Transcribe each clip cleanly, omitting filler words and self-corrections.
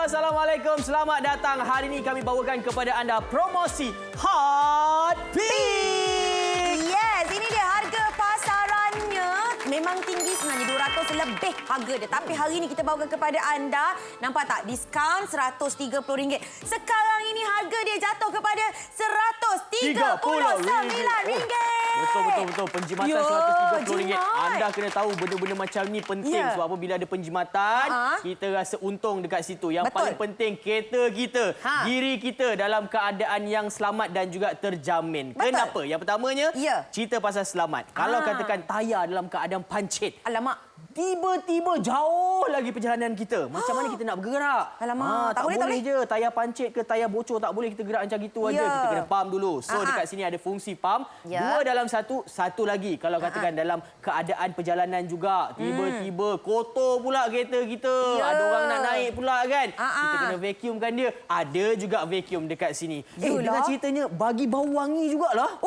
Assalamualaikum. Selamat datang. Hari ini kami bawakan kepada anda promosi Hot Pick. Yes, ini dia harga pasarannya. Memang tinggi sebenarnya, 200 lebih harga dia. Tapi hari ini kita bawakan kepada anda, nampak tak? Diskaun RM130. Sekarang ini harga dia jatuh kepada RM139. Betul. Penjimatan RM130. Anda kena tahu benda-benda macam ni penting. Sebab apa, bila ada penjimatan, kita rasa untung dekat situ. Yang paling penting, kereta kita, diri kita dalam keadaan yang selamat dan juga terjamin. Kenapa? Yang pertamanya, cerita pasal selamat. Kalau katakan tayar dalam keadaan pancit. Alamak. Tiba-tiba jauh lagi perjalanan kita. Macam mana kita nak bergerak? Alamak, tak boleh je. Tayar pancit ke tayar bocor tak boleh kita gerak macam gitu aja. Kita kena pump dulu. So dekat sini ada fungsi pump. Dua dalam satu, satu lagi. Kalau katakan dalam keadaan perjalanan juga. Tiba-tiba kotor pula kereta kita. Ada orang nak naik pula kan. Kita kena vacuumkan dia. Ada juga vacuum dekat sini. Dengan ceritanya bagi bau wangi jugalah.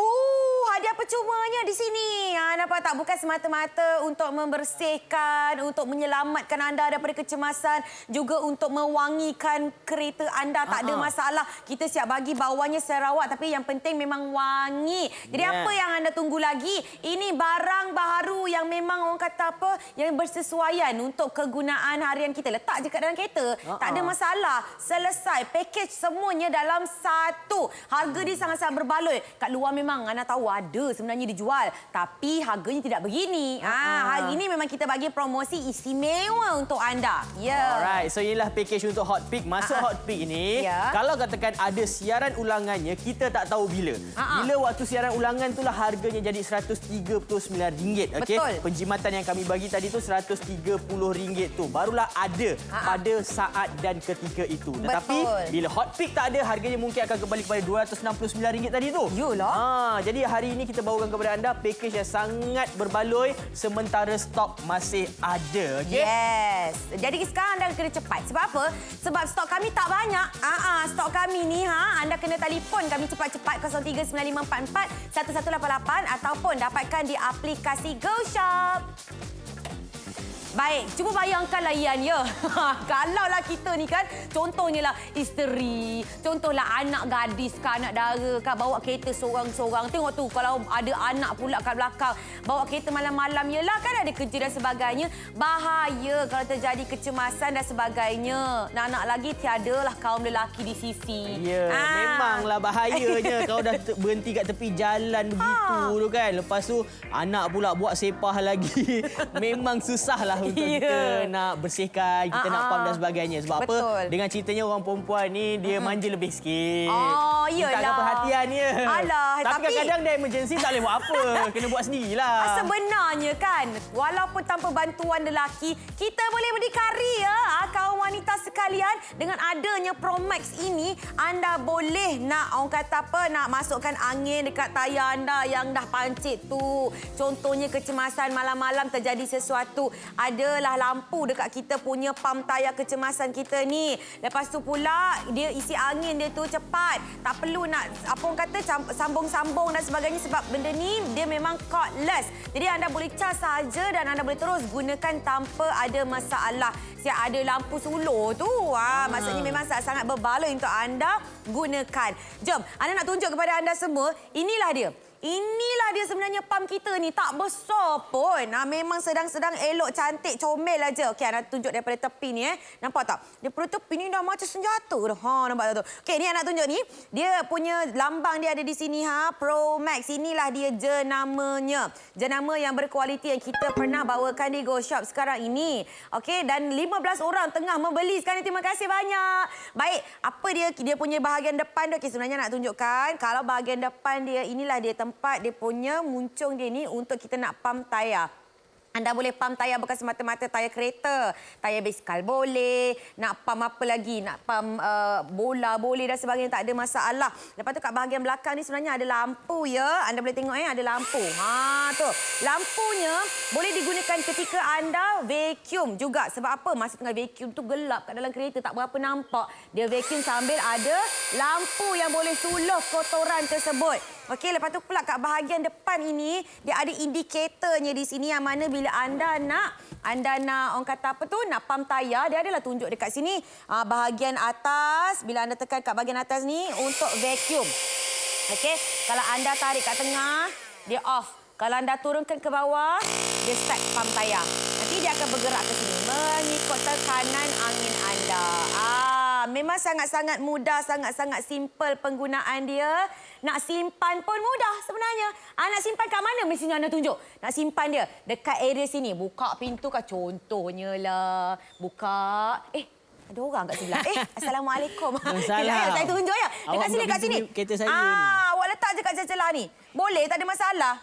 Hadiah percumanya di sini. Nampak tak? Bukan semata-mata untuk membersihkan, untuk menyelamatkan anda daripada kecemasan, juga untuk mewangikan kereta anda. Tak ada masalah. Kita siap bagi bawahnya Sarawak, tapi yang penting memang wangi. Jadi apa yang anda tunggu lagi? Ini barang baharu yang memang orang kata apa, yang bersesuaian untuk kegunaan harian kita. Letak je kat dalam kereta. Tak ada masalah. Selesai. Package semuanya dalam satu. Harga dia sangat-sangat berbaloi. Kat luar memang anda tahu ada sebenarnya dijual, tapi harganya tidak begini. Hari ini memang kita bagi promosi istimewa untuk anda. Alright, so inilah package untuk Hot Pick. Masuk Hot Pick ini, kalau katakan ada siaran ulangannya, kita tak tahu bila. Bila waktu siaran ulangan itulah harganya jadi RM139. Okey. Penjimatan yang kami bagi tadi tu RM130 tu. Barulah ada pada saat dan ketika itu. Tetapi bila Hot Pick tak ada, harganya mungkin akan kembali kepada RM269 tadi tu. Yolah. Jadi hari ini kita bawakan kepada anda package yang sangat berbaloi sementara stok masih ada. Okay? Yes. Jadi sekarang anda kena cepat. Sebab apa? Sebab stok kami tak banyak. Stok kami ni anda kena telefon kami cepat-cepat 0395441188 ataupun dapatkan di aplikasi GoShop. Baik, cuba bayangkanlah Ian ya. Kalaulah kita ni kan, contohnya lah isteri, contohlah anak gadis ke anak dara kan, bawa kereta seorang-seorang. Tengok tu kalau ada anak pula kat belakang, bawa kereta malam-malam, yelah kan ada kerja dan sebagainya. Bahaya kalau terjadi kecemasan dan sebagainya. Nak lagi tiadalah kaum lelaki di sisi. Memanglah bahayanya kalau dah berhenti kat tepi jalan begitu tu kan. Lepas tu anak pula buat sepah lagi. Memang susahlah untuk kita nak bersihkan, kita nak pump dan sebagainya. Sebab apa? Dengan ceritanya orang perempuan ni dia manja lebih sikit. Mintakan perhatian dia. Tapi kadang-kadang dia emergency tak boleh buat apa. Kena buat sendirilah. Sebenarnya kan, walaupun tanpa bantuan lelaki, kita boleh berdikari ya. Kaum wanita sekalian, dengan adanya Promax ini, anda boleh nak orang kata apa, nak masukkan angin dekat tayar anda yang dah pancit tu. Contohnya kecemasan malam-malam terjadi sesuatu, adalah lampu dekat kita punya pam tayar kecemasan kita ni. Lepas tu pula dia isi angin dia tu cepat. Tak perlu nak apa orang kata sambung-sambung dan sebagainya sebab benda ni dia memang cordless. Jadi anda boleh cas saja dan anda boleh terus gunakan tanpa ada masalah. Siap ada lampu sulur tu. Maksudnya memang sangat berbaloi untuk anda gunakan. Jom, anda nak tunjuk kepada anda semua, inilah dia. Inilah dia sebenarnya pam kita ni. Tak besar pun. Memang sedang-sedang elok, cantik, comel aja. Okey, anda tunjuk daripada tepi ni. Nampak tak? Daripada tepi ni dah macam senjata dah. Nampak tak tu? Okey, ni anak tunjuk ni. Dia punya lambang dia ada di sini. Promax. Inilah dia jenamanya. Jenama yang berkualiti yang kita pernah bawakan di GoShop sekarang ini. Okey, dan 15 orang tengah membeli sekarang. Terima kasih banyak. Baik, apa dia punya bahagian depan tu? Okey, sebenarnya nak tunjukkan. Kalau bahagian depan dia, inilah dia tempat dia punya muncung dia ni untuk kita nak pump tayar. Anda boleh pump tayar bukan semata-mata tayar kereta. Tayar basikal boleh. Nak pump apa lagi? Nak pump bola boleh dan sebagainya. Tak ada masalah. Lepas tu kat bahagian belakang ni sebenarnya ada lampu ya. Anda boleh tengok ada lampu. Tu. Lampunya boleh digunakan ketika anda vacuum juga. Sebab apa? Masa tengah vacuum tu gelap kat dalam kereta. Tak berapa nampak. Dia vacuum sambil ada lampu yang boleh suluh kotoran tersebut. Okey, lepas tu pula kat bahagian depan ini, dia ada indikatornya di sini yang mana bila anda nak orang kata apa tu, nak pump tayar, dia adalah tunjuk dekat sini. Bahagian atas, bila anda tekan kat bahagian atas ni untuk vacuum. Okey, kalau anda tarik kat tengah, dia off. Kalau anda turunkan ke bawah, dia start pump tayar. Nanti dia akan bergerak ke sini mengikut tekanan angin anda. Memang sangat-sangat mudah, sangat-sangat simple penggunaan dia. Nak simpan pun mudah sebenarnya. Nak simpan kat mana mestinya anda tunjuk? Nak simpan dia dekat area sini. Buka pintu kah contohnya lah. Buka. Ada orang kat sebelah. Assalamualaikum. Salam. Saya tunjuk ya. Dekat sini, kat sini. Kereta saya ni. Awak letak je kat celah ni. Boleh, tak ada masalah.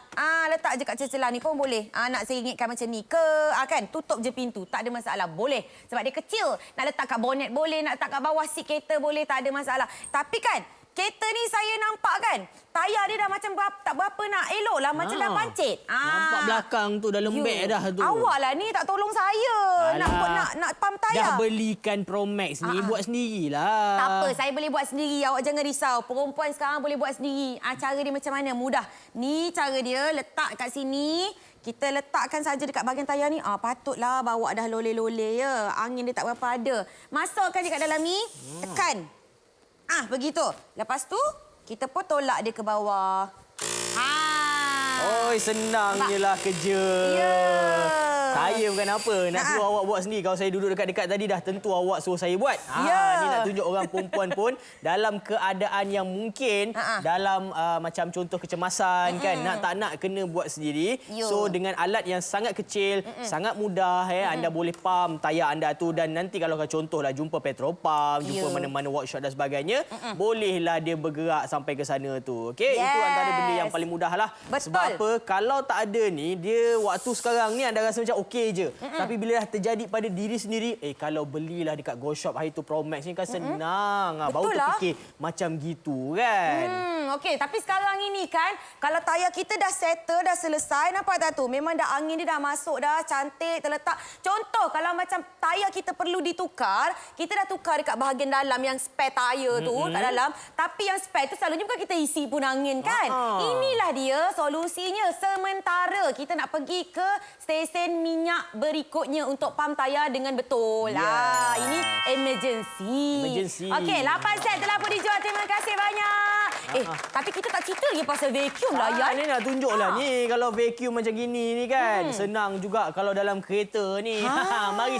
Letak je kat celah ni pun boleh. Nak saya ingatkan macam ni ke? Kan, tutup je pintu. Tak ada masalah. Boleh. Sebab dia kecil. Nak letak kat bonet boleh. Nak letak kat bawah seat kereta boleh. Tak ada masalah. Tapi kan, kereta ni saya nampak kan, tayar dia dah macam tak berapa nak elok lah. Macam dah pancit. Nampak belakang tu dah lembek dah tu. Awak lah ni tak tolong saya. Nak pump tayar. Dah belikan Pro Max ni, buat sendirilah. Tak apa, saya boleh buat sendiri. Awak jangan risau. Perempuan sekarang boleh buat sendiri. Cara dia macam mana? Mudah. Ni cara dia, letak kat sini. Kita letakkan saja dekat bahagian tayar ni. Patutlah bawa dah loleh-loleh ya. Angin dia tak berapa ada. Masukkan je kat dalam ni. Tekan. Begitu. Lepas tu, kita pun tolak dia ke bawah. Oi, senang je lah kerja. Ya. Saya bukan apa. Nak suruh awak buat sendiri. Kalau saya duduk dekat-dekat tadi, dah tentu awak suruh saya buat. Ni nak tunjuk orang perempuan pun dalam keadaan yang mungkin, dalam macam contoh kecemasan, kan. Tak nak kena buat sendiri. So, dengan alat yang sangat kecil, sangat mudah, anda boleh pump tayar anda tu. Dan nanti kalau contohlah jumpa petrol pump, jumpa mana-mana workshop dan sebagainya, bolehlah dia bergerak sampai ke sana tu. Okey, itu antara benda yang paling mudah lah. Betul. Sebab apa? Kalau tak ada ni, dia waktu sekarang ni anda rasa macam okey je. Tapi bila dah terjadi pada diri sendiri, kalau belilah dekat Go Shop hari tu Pro Max ni kan senang. Baru terfikir macam gitu kan. Okey, tapi sekarang ini kan, kalau tayar kita dah settle, dah selesai, nampak tak tu? Memang dah angin dia dah masuk dah, cantik, terletak. Contoh, kalau macam tayar kita perlu ditukar, kita dah tukar dekat bahagian dalam yang spare tayar tu, kat dalam. Tapi yang spare tu selalunya bukan kita isi pun angin kan? Inilah dia solusinya. Sementara kita nak pergi ke stesen minyak berikutnya untuk pump tayar dengan betul. Ini emergency. Okey, 8 set telah pun dijual. Terima kasih banyak. Tapi kita tak cerita lagi pasal vacuum lah, Yan. Ni nak tunjuklah ni. Kalau vacuum macam gini ni kan, senang juga kalau dalam kereta ni. Mari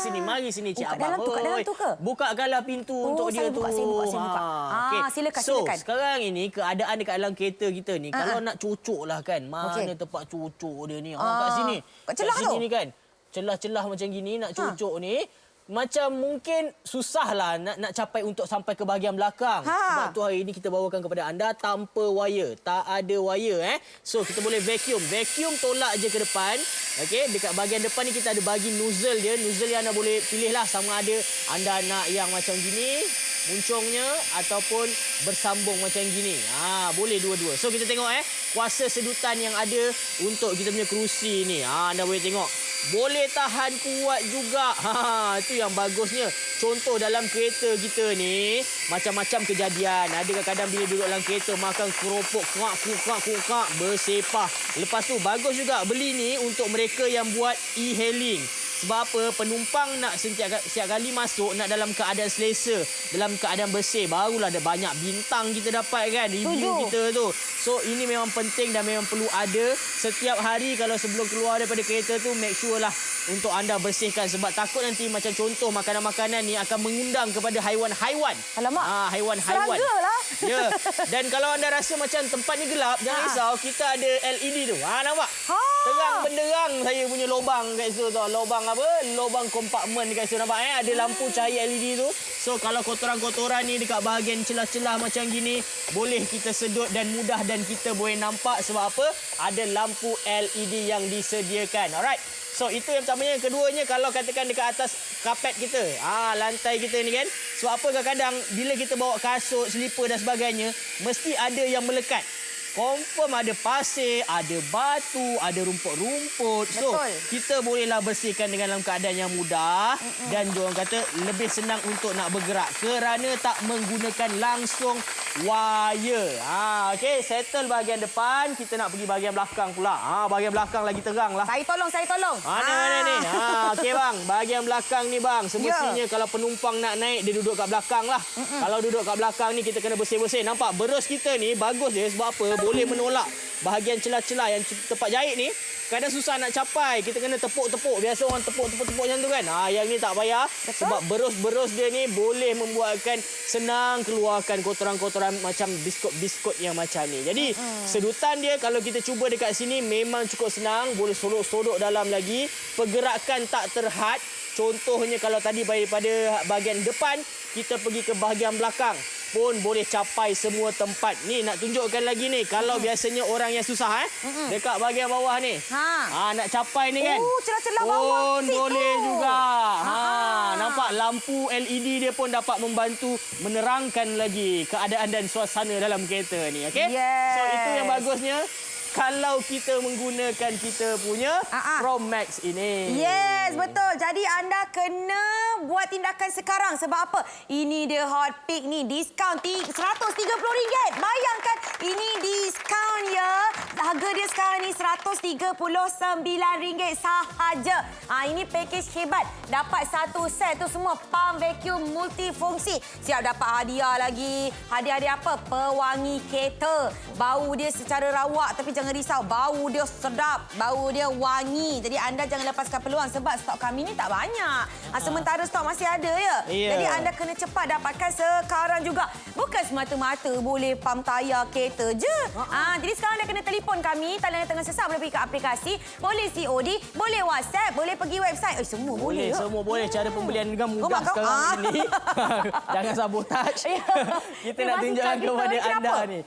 sini Cik Abang. Kat dalam tu ke? Bukakanlah pintu untuk dia tu. Saya buka. Okay. Silakan. So, sekarang ini keadaan dekat dalam kereta kita ni, kalau nak cucuk lah kan, mana tempat cucuk dia ni? Kat sini. Kat celah tu? Ni kan. Celah-celah macam gini nak cucuk ni. Macam mungkin susahlah nak capai untuk sampai ke bahagian belakang. Sebab tu hari ini kita bawakan kepada anda tanpa wire. Tak ada wire. So, kita boleh vacuum. Vacuum tolak je ke depan. Okey, dekat bahagian depan ni kita ada bagi nozzle dia. Nozzle yang anda boleh pilihlah sama ada anda nak yang macam gini, muncungnya, ataupun bersambung macam gini. Boleh dua-dua. So, kita tengok kuasa sedutan yang ada untuk kita punya kerusi ni. Anda boleh tengok. Boleh tahan kuat juga. Itu yang bagusnya. Contoh dalam kereta kita ni, macam-macam kejadian. Ada kadang-kadang bila duduk dalam kereta, makan keropok, kukak, bersepah. Lepas tu, bagus juga beli ni untuk mereka yang buat e-hailing. Sebab apa? Penumpang nak setiap kali masuk, nak dalam keadaan selesa, dalam keadaan bersih. Barulah ada banyak bintang kita dapat kan, review kita tu. So, ini memang penting dan memang perlu ada. Setiap hari kalau sebelum keluar daripada kereta tu, make sure lah untuk anda bersihkan. Sebab takut nanti macam contoh makanan-makanan ni akan mengundang kepada haiwan-haiwan. Alamak, haiwan-haiwan. serangga lah. Ya. Dan kalau anda rasa macam tempat ni gelap, jangan risau. Kita ada LED tu. Nampak? Terang benderang saya punya lubang kat situ tu. Lubang apa? Lubang kompartmen dekat situ, nampak ada lampu cahaya LED tu. So kalau kotoran-kotoran ni dekat bahagian celah-celah macam gini, boleh kita sedut dan mudah dan kita boleh nampak. Sebab apa? Ada lampu LED yang disediakan. Alright. So itu yang pertamanya. Yang keduanya, kalau katakan dekat atas kapet kita, lantai kita ni kan, sebab apa kadang-kadang bila kita bawa kasut, selipar dan sebagainya, mesti ada yang melekat. Confirm ada pasir, ada batu, ada rumput-rumput. So, kita bolehlah bersihkan dengan dalam keadaan yang mudah. Dan diorang kata lebih senang untuk nak bergerak kerana tak menggunakan langsung wire. Okey, settle bahagian depan, kita nak pergi bahagian belakang pula. Bahagian belakang lagi terang lah. Saya tolong. Mana ni? Okey bang, bahagian belakang ni bang. Semestinya kalau penumpang nak naik, dia duduk kat belakang lah. Kalau duduk kat belakang ni, kita kena bersih-bersih. Nampak berus kita ni bagus dia sebab apa? Boleh menolak bahagian celah-celah yang tempat jahit ni. Kadang susah nak capai. Kita kena tepuk-tepuk. Biasa orang tepuk-tepuk macam tu kan. Yang ni tak payah. Betul? Sebab berus-berus dia ni boleh membuatkan senang keluarkan kotoran-kotoran macam biskut-biskut yang macam ni. Jadi sedutan dia kalau kita cuba dekat sini memang cukup senang. Boleh sodok-sodok dalam lagi. Pergerakan tak terhad. Contohnya kalau tadi daripada bahagian depan, kita pergi ke bahagian belakang pun boleh capai semua tempat. Ni nak tunjukkan lagi ni. Kalau biasanya orang yang susah dekat bahagian bawah ni. Nak capai ni kan. Celah-celah bawah pun situ boleh juga. Nampak lampu LED dia pun dapat membantu menerangkan lagi keadaan dan suasana dalam kereta ni. Okey? Yes. So itu yang bagusnya. Kalau kita menggunakan kita punya Pro Max ini. Yes, betul. Jadi anda kena buat tindakan sekarang. Sebab apa? Ini dia Hot Pick ni. Diskaun RM130. Bayangkan ini diskaun ya. Harga dia sekarang ni RM139 sahaja. Ini package hebat. Dapat satu set tu semua pump vacuum multifungsi. Siap dapat hadiah lagi. Hadiah dia apa? Pewangi kereta. Bau dia secara rawak tapi jangan risau, bau dia sedap, bau dia wangi. Jadi anda jangan lepaskan peluang sebab stok kami ni tak banyak. Sementara stok masih ada ya. Jadi anda kena cepat dapatkan sekarang juga. Bukan semata-mata boleh pump tayar kereta je. Jadi sekarang anda kena telefon kami, talian tengah sesak, boleh pergi ke aplikasi, boleh COD, boleh WhatsApp, boleh pergi website. Semua boleh. Semua boleh. Cara pembelian juga mudah sekarang ini. Jangan sabotaj. Kita nak tunjukkan kepada anda ni.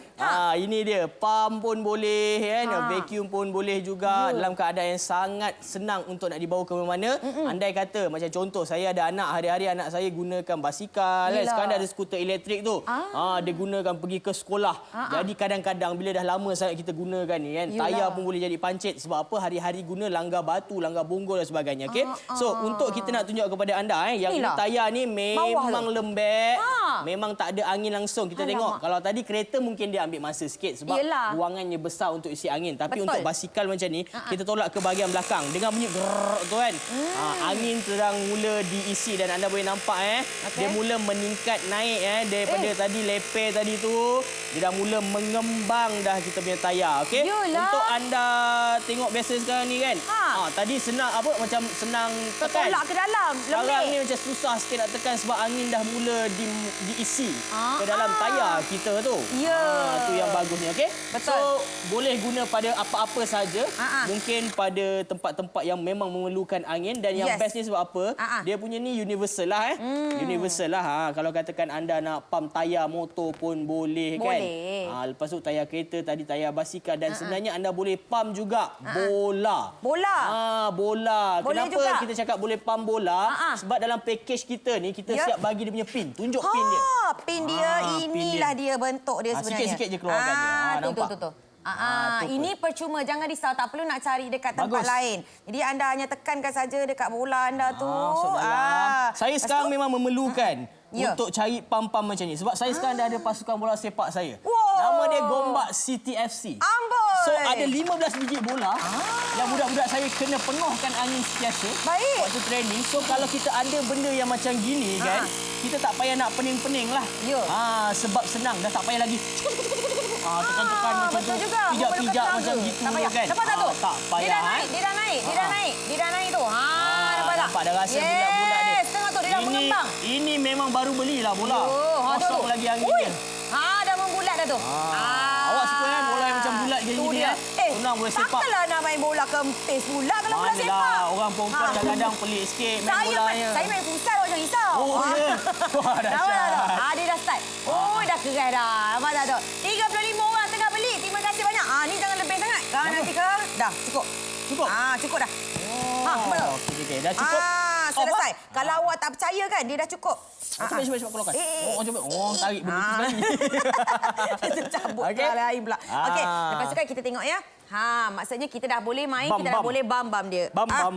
Ini dia, pump pun boleh. Vacuum pun boleh juga dalam keadaan yang sangat senang untuk nak dibawa ke mana-mana. Andai kata macam contoh saya ada anak, hari-hari anak saya gunakan basikal. Sekarang ada skuter elektrik tu. Dia gunakan pergi ke sekolah. Jadi kadang-kadang bila dah lama sangat kita gunakan ni kan, tayar pun boleh jadi pancit sebab apa hari-hari guna langgar batu, langgar bonggol dan sebagainya. Okey. So untuk kita nak tunjuk kepada anda yang ini tayar ni memang lembek. Memang tak ada angin langsung. Kita tengok kalau tadi kereta mungkin dia ambil masa sikit sebab ruangannya besar untuk isi angin. Tapi untuk basikal macam ni, kita tolak ke bahagian belakang. Dengan bunyi grrrr tu kan, angin sedang mula diisi dan anda boleh nampak dia mula meningkat naik daripada tadi leper tadi tu. Dia dah mula mengembang dah kita punya tayar. Okey? Untuk anda tengok biasa sekarang ni kan. Tadi senang apa macam senang tekan. Tolak ke dalam. Sekarang ni macam susah sikit nak tekan sebab angin dah mula diisi ke dalam tayar kita tu. Tu yang bagusnya. Okey? So boleh guna pada apa-apa saja. Mungkin pada tempat-tempat yang memang memerlukan angin dan yang best ni sebab apa? Dia punya ni universal lah Universal lah. Kalau katakan anda nak pump tayar motor pun boleh kan. Lepas tu tayar kereta, tadi tayar basikal dan sebenarnya anda boleh pump juga bola. Bola. Boleh kenapa juga. kita cakap boleh pump bola? Sebab dalam package kita ni kita siap bagi dia punya pin. Tunjuk pin dia. Pin dia inilah dia bentuk dia sebenarnya. Sikit-sikit je keluarkan dia. Nampak? Tu. Ini percuma, jangan risau, tak perlu nak cari dekat tempat lain. Jadi anda hanya tekankan saja dekat bola anda tu. Saya sekarang memang memerlukan untuk cari pam-pam macam ni sebab saya sekarang dah ada pasukan bola sepak saya. Nama dia Gombak CTFC. So ada 15 biji bola yang budak-budak saya kena pengahkan angin setiasa waktu training. So kalau kita ada benda yang macam gini kan, kita tak payah nak pening-pening lah. Sebab senang, dah tak payah lagi tekan-tekan macam tu, pijak-pijak macam gitu kan. Nampak tak tu? Tak payah. Dia dah naik tu. Nampak tak? Nampak dah rasa bulat-bulat dia. Tengok tu, dia dah mengembang. Ini memang baru belilah bola. Kosong lagi angin dia. Dah membulat dah tu. Awak suka kan bola yang macam bulat gini kan? Senang boleh sepak. Takkanlah nak main bola kempis pula kalau bola sepak. Orang perempuan kadang-kadang pelik sikit main bolanya. Saya main futsal awak jangan risau. Wah, dahsyat. Dia dah start. Dah keren dah. Nampak tak tu? 35 orang tengah beli. Terima kasih banyak. Ni jangan lebih sangat. Kalau nanti dah cukup. Cukup dah. Okey. Dah cukup. Selesai. Kalau awak tak percaya kan, dia dah cukup. Cepat keluarkan. Tarik begitu sekali. Cabut lain pula. Okey, lepas tu kan kita tengok ya. Maksudnya kita dah boleh main, kita dah boleh bam-bam dia. Bam-bam.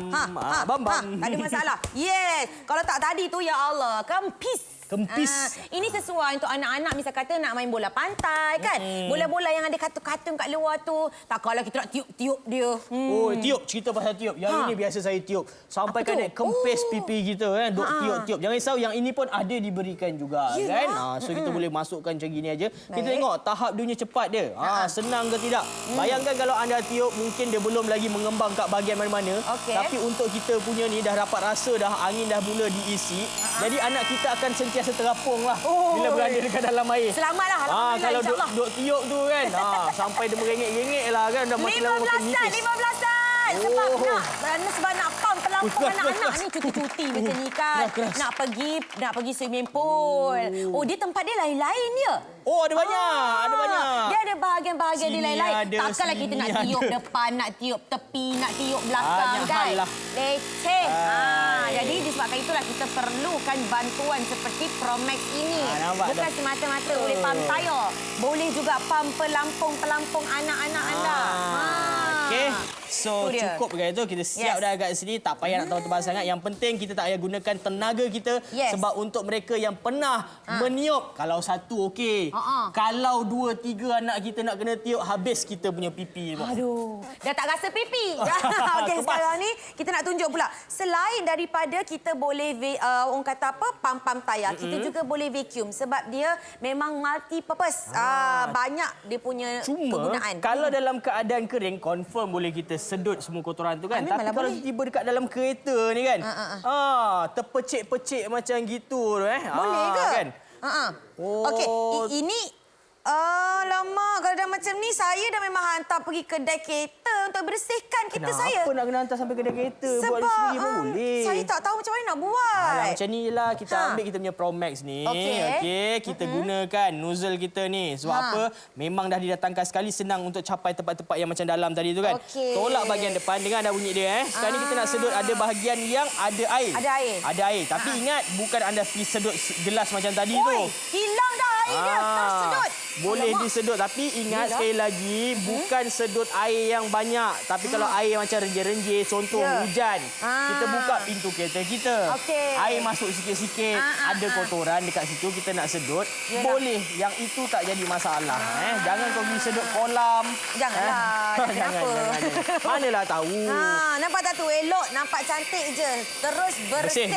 Tak ada masalah. Yes. Kalau tak tadi tu, ya Allah, kempis. Kempis. Ini sesuai untuk anak-anak misal kata nak main bola pantai kan. Bola-bola yang ada kartun-kartun kat luar tu. Tak kalah kita nak tiup-tiup dia. Oh, tiup. Cerita pasal tiup. Yang ini biasa saya tiup. Sampai kan kempis pipi kita kan. Duk tiup-tiup. Jangan risau, yang ini pun ada diberikan juga kan. So kita boleh masukkan macam gini aja. Kita tengok tahap dia cepat dia. Senang ke tidak. Bayangkan kalau anda tiup, mungkin dia belum lagi mengembang kat bahagian mana-mana. Tapi untuk kita punya ni dah dapat rasa dah angin dah mula diisi. Jadi anak kita akan sentiasa terapung lah bila berada dekat dalam air. Selamatlah. Kalau duk tiup tu kan. Sampai dia merengek-rengek lah kan. Dah makin lama makin nipis. 15-an. Sebab nak pump pelampung anak-anak ni cuti-cuti macam ni kan. Nak pergi swimming pool. Oh, dia tempat dia lain-lain ya. Oh, ada banyak. Ada banyak. Dia ada bahagian-bahagian dia lain-lain. Takkanlah kita nak tiup depan, nak tiup tepi, nak tiup belakang kan. Leceh. Jadi disebabkan itulah kita perlukan bantuan seperti Promax ini. Bukan semata-mata boleh pump tayar. Boleh juga pump pelampung anak-anak anda. Okey. So, cukup kan itu. Kita siap dah kat sini. Tak payah nak tahu tebal sangat. Yang penting kita tak payah gunakan tenaga kita. Sebab untuk mereka yang pernah meniup, kalau satu okey. Kalau 2, 3 anak kita nak kena tiup, habis kita punya pipi. Aduh. Dah tak rasa pipi. Okey, sekarang ni kita nak tunjuk pula. Selain daripada kita boleh, orang kata apa, pump tayar. Kita juga boleh vacuum. Sebab dia memang multi-purpose. Banyak dia punya kegunaan. Kalau dalam keadaan kering, confirm boleh kita sedut semua kotoran tu kan. Tapi kalau tiba dekat dalam kereta ni kan, terpecik-pecik macam gitu boleh ke? Kan? Okey, ini lama kalau dah macam ni saya dah memang hantar pergi kedai kereta untuk bersihkan kereta saya. Kenapa nak kena hantar sampai kedai kereta? Sebab buat sendiri pun boleh. Saya tak tahu macam mana nak buat. Macam ni je lah kita ambil kita punya Promax ni. Okey, kita gunakan nozzle kita ni. Sebab apa? Memang dah didatangkan sekali, senang untuk capai tempat-tempat yang macam dalam tadi tu kan. Tolak bahagian depan, dengar dah bunyi dia. Sekarang ni kita nak sedut ada bahagian yang ada air. Ada air. Tapi ingat, bukan anda pergi sedut gelas macam tadi tu. Hilang dah air dia, tersedut. Boleh disedut, tapi ingat sekali lagi, bukan sedut air yang banyak. Tapi kalau air macam renjih-renjih, contoh hujan, kita buka pintu kereta kita. Air masuk sikit-sikit, ada kotoran dekat situ, kita nak sedut. Boleh, yang itu tak jadi masalah. Jangan kau pergi sedut kolam. Janganlah, kenapa? Manalah tahu. Nampak tak tu, elok, nampak cantik je. Terus bersih.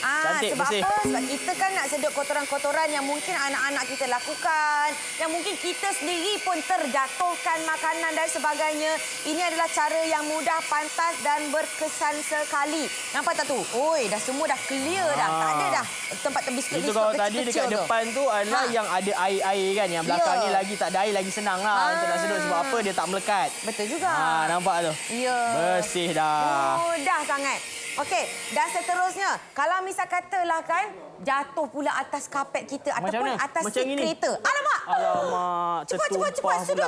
Cantik, sebab bersih. apa? Sebab kita kan nak sedut kotoran-kotoran yang mungkin anak-anak kita lakukan. Yang mungkin kita sendiri pun terjatuhkan makanan dan sebagainya. Ini adalah cara yang mudah, pantas dan berkesan sekali. Nampak tak tu? Oi, dah semua dah clear dah. Tak ada dah tempat terbiskut-biskut itu kalau tadi dekat depan tu adalah yang ada air-air kan. Yang belakang ni lagi tak ada air, lagi senang lah untuk nak sedut. Sebab apa? Dia tak melekat. Betul juga. Nampak tu? Bersih dah. Mudah sangat. Okey, dan seterusnya, kalau misal katalah kan, jatuh pula atas kapet kita ataupun atas seat kereta. Alamak! Cepat. Sedut.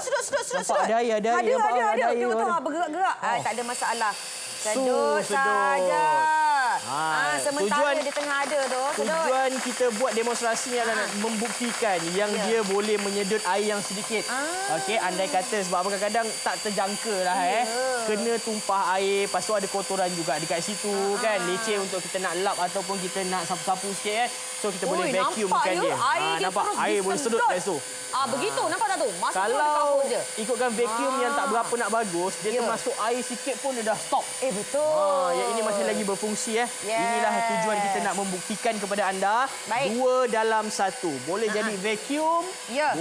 Ada air. Tengok, bergerak-gerak. Tak ada masalah. Sedut saja. Sementara dia tengah ada tu. Tujuan kita buat demonstrasi adalah nak membuktikan yang dia boleh menyedut air yang sedikit. Okey, andai kata sebab kadang-kadang tak terjangka lah kena tumpah air, lepas tu ada kotoran juga dekat situ kan. Leceh untuk kita nak lap ataupun kita nak sapu-sapu sikit So kita boleh vacuumkan dia. Nampak air boleh sedut dari situ. Begitu, nampak tak tu? Masuk kalau ikutkan vacuum yang tak berapa nak bagus, dia termasuk air sikit pun dia dah stop. Betul. Yang ini masih lagi berfungsi. Inilah tujuan kita nak membuktikan kepada anda. 2 dalam 1. Boleh jadi vacuum,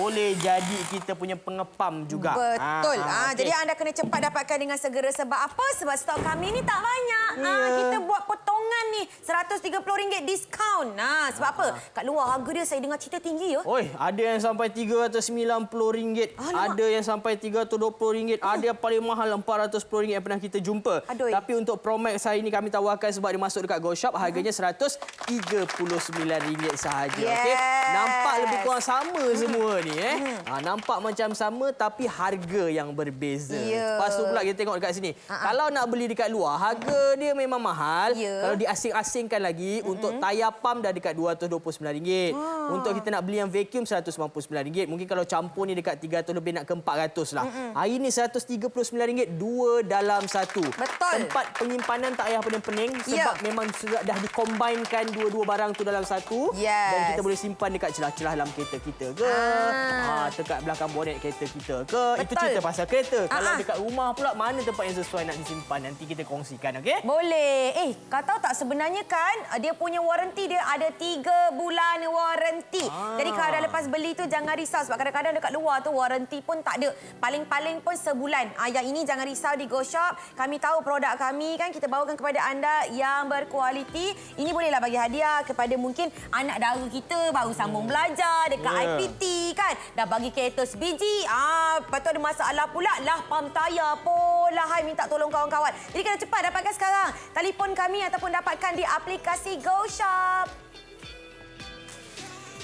boleh jadi kita punya pengepam juga. Betul. Jadi anda kena cepat dapatkan dengan segera. Sebab apa? Sebab stok kami ni tak banyak. Kita buat potongan ni RM130 diskaun. Sebab apa? Kat luar harga dia saya dengar cerita tinggi ya. Oi, ada yang sampai RM390. Ada yang sampai RM320. Ada yang paling mahal RM410 yang pernah kita jumpa. Tapi untuk Promax hari ini kami tawarkan sebab dia masuk dekat Go Shop, harganya RM139 sahaja. Okey. Nampak lebih kurang sama semua ni nampak macam sama tapi harga yang berbeza. Lepas tu pula kita tengok dekat sini. Kalau nak beli dekat luar, harga dia memang mahal. Kalau diasing-asingkan lagi untuk tayar pump dah dekat RM229. Untuk kita nak beli yang vacuum RM199. Mungkin kalau campur ni dekat 300 lebih nak ke 400 lah. Hari ni RM139, 2 dalam 1. Betul. Tempat penyimpanan tak payah pening-pening sebab memang memang sudah dah dikombainkan dua-dua barang tu dalam satu. Dan kita boleh simpan dekat celah-celah dalam kereta kita ke. Dekat belakang bonet kereta kita ke. Betul. Itu cerita pasal kereta. Kalau dekat rumah pula, mana tempat yang sesuai nak disimpan. Nanti kita kongsikan, okey? Boleh. Kau tahu tak sebenarnya kan dia punya warranty dia ada 3 bulan warranty. Jadi kalau dah lepas beli tu jangan risau sebab kadang-kadang dekat luar tu warranty pun tak ada. Paling-paling pun sebulan. Yang ini jangan risau di Go Shop. Kami tahu produk kami kan kita bawakan kepada anda yang berkualiti. Ini bolehlah bagi hadiah kepada mungkin anak dara kita baru sambung belajar dekat IPT kan. Dah bagi kereta sebiji. Lepas tu ada masalah pula lah pam tayar pula. Hai minta tolong kawan-kawan. Jadi kena cepat dapatkan sekarang. Telefon kami ataupun dapatkan di aplikasi Go Shop.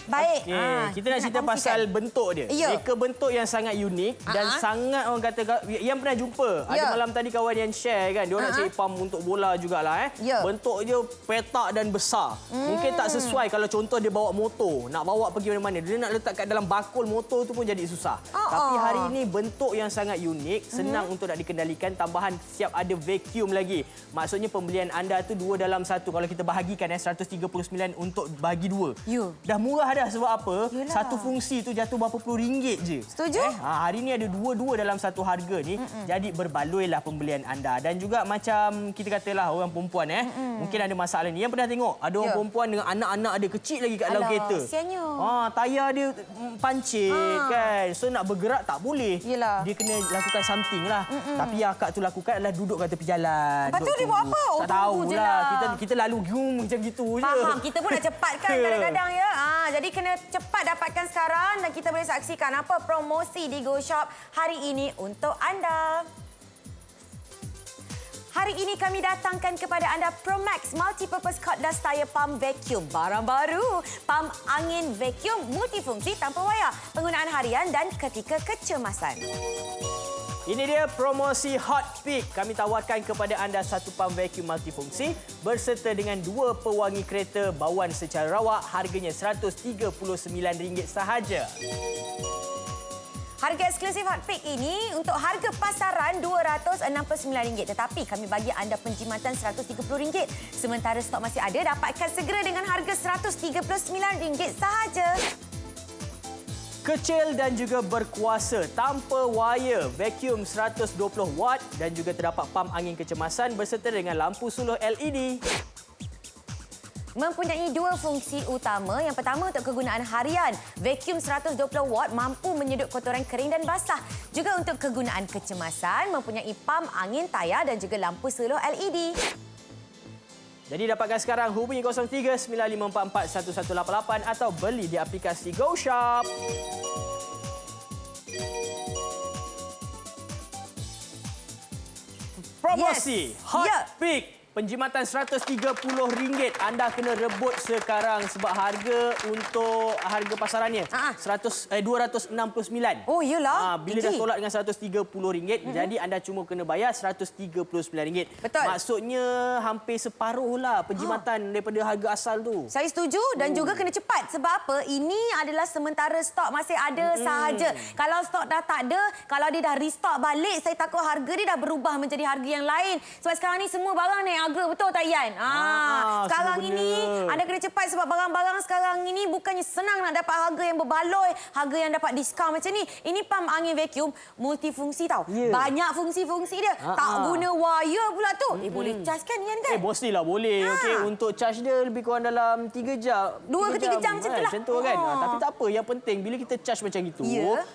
Baik. Kita nak cerita pasal bentuk dia. Mereka bentuk yang sangat unik dan sangat orang kata yang pernah jumpa. Ada malam tadi kawan yang share kan, dia nak cari pam untuk bola jugalah Bentuk dia petak dan besar. Mungkin tak sesuai kalau contoh dia bawa motor, nak bawa pergi mana-mana. Dia nak letak kat dalam bakul motor tu pun jadi susah. Tapi hari ini bentuk yang sangat unik, senang untuk nak dikendalikan, tambahan siap ada vacuum lagi. Maksudnya pembelian anda tu 2 dalam 1 kalau kita bahagikan 139 untuk bagi 2. Dah murah dah sebab apa? Satu fungsi tu jatuh berapa puluh ringgit je. Setuju? Hari ni ada 2 dalam satu harga ni. Jadi berbaloilah pembelian anda. Dan juga macam kita katalah orang perempuan mungkin ada masalah ni. Yang pernah tengok ada orang perempuan dengan anak-anak dia kecil lagi kat dalam kereta. Kesiannya. Tayar dia pancit kan. So nak bergerak tak boleh. Yelah. Dia kena lakukan something lah. Tapi yang akak tu lakukan adalah duduk kat tepi jalan. Lepas tu dia buat apa? Tak tahulah. Kita lalu macam gitu je. Faham. Kita pun nak cepatkan kadang-kadang ya. Jadi kena cepat dapatkan sekarang dan kita boleh saksikan apa promosi di Go Shop hari ini untuk anda. Hari ini kami datangkan kepada anda Promax Multipurpose Cordless Tire Pump Vacuum. Barang baru, pam angin vacuum multifungsi tanpa wayar, penggunaan harian dan ketika kecemasan. Ini dia promosi Hot Pick. Kami tawarkan kepada anda satu pam vacuum multifungsi berserta dengan 2 pewangi kereta bauan secara rawak. Harganya RM139 sahaja. Harga eksklusif Hot Pick ini untuk harga pasaran RM269. Tetapi kami bagi anda penjimatan RM130. Sementara stok masih ada, dapatkan segera dengan harga RM139 sahaja. Kecil dan juga berkuasa tanpa wire, vacuum 120 watt dan juga terdapat pam angin kecemasan berserta dengan lampu suluh LED. Mempunyai 2 fungsi utama. Yang pertama untuk kegunaan harian. Vacuum 120 watt mampu menyedut kotoran kering dan basah. Juga untuk kegunaan kecemasan, mempunyai pam angin tayar dan juga lampu suluh LED. Jadi dapatkan sekarang, hubungi 0395441188 atau beli di aplikasi Go Shop. Promosi Hot Pick. Penjimatan RM130. Anda kena rebut sekarang sebab harga untuk harga pasarannya RM269. Oh, iyalah. Bila dah tolak dengan RM130, jadi anda cuma kena bayar RM139. Betul. Maksudnya hampir separuh lah penjimatan daripada harga asal tu. Saya setuju dan juga kena cepat. Sebab apa? Ini adalah sementara stok masih ada sahaja. Kalau stok dah tak ada, kalau dia dah restock balik, saya takut harga dia dah berubah menjadi harga yang lain. Sebab sekarang ni semua barang naik harga, betul tak Yan? Sekarang ini anda kena cepat sebab barang-barang sekarang ini bukannya senang nak dapat harga yang berbaloi, harga yang dapat diskaun macam ni. Ini pam angin vacuum multifungsi tau. Banyak fungsi-fungsi dia. Tak guna wire pula tu. Boleh charge kan Yan kan? Mestilah boleh. Okey, untuk charge dia lebih kurang dalam 3 jam. 2 ke 3 jam macam tu lah. Macam tu kan. Tapi tak apa, yang penting bila kita charge macam itu,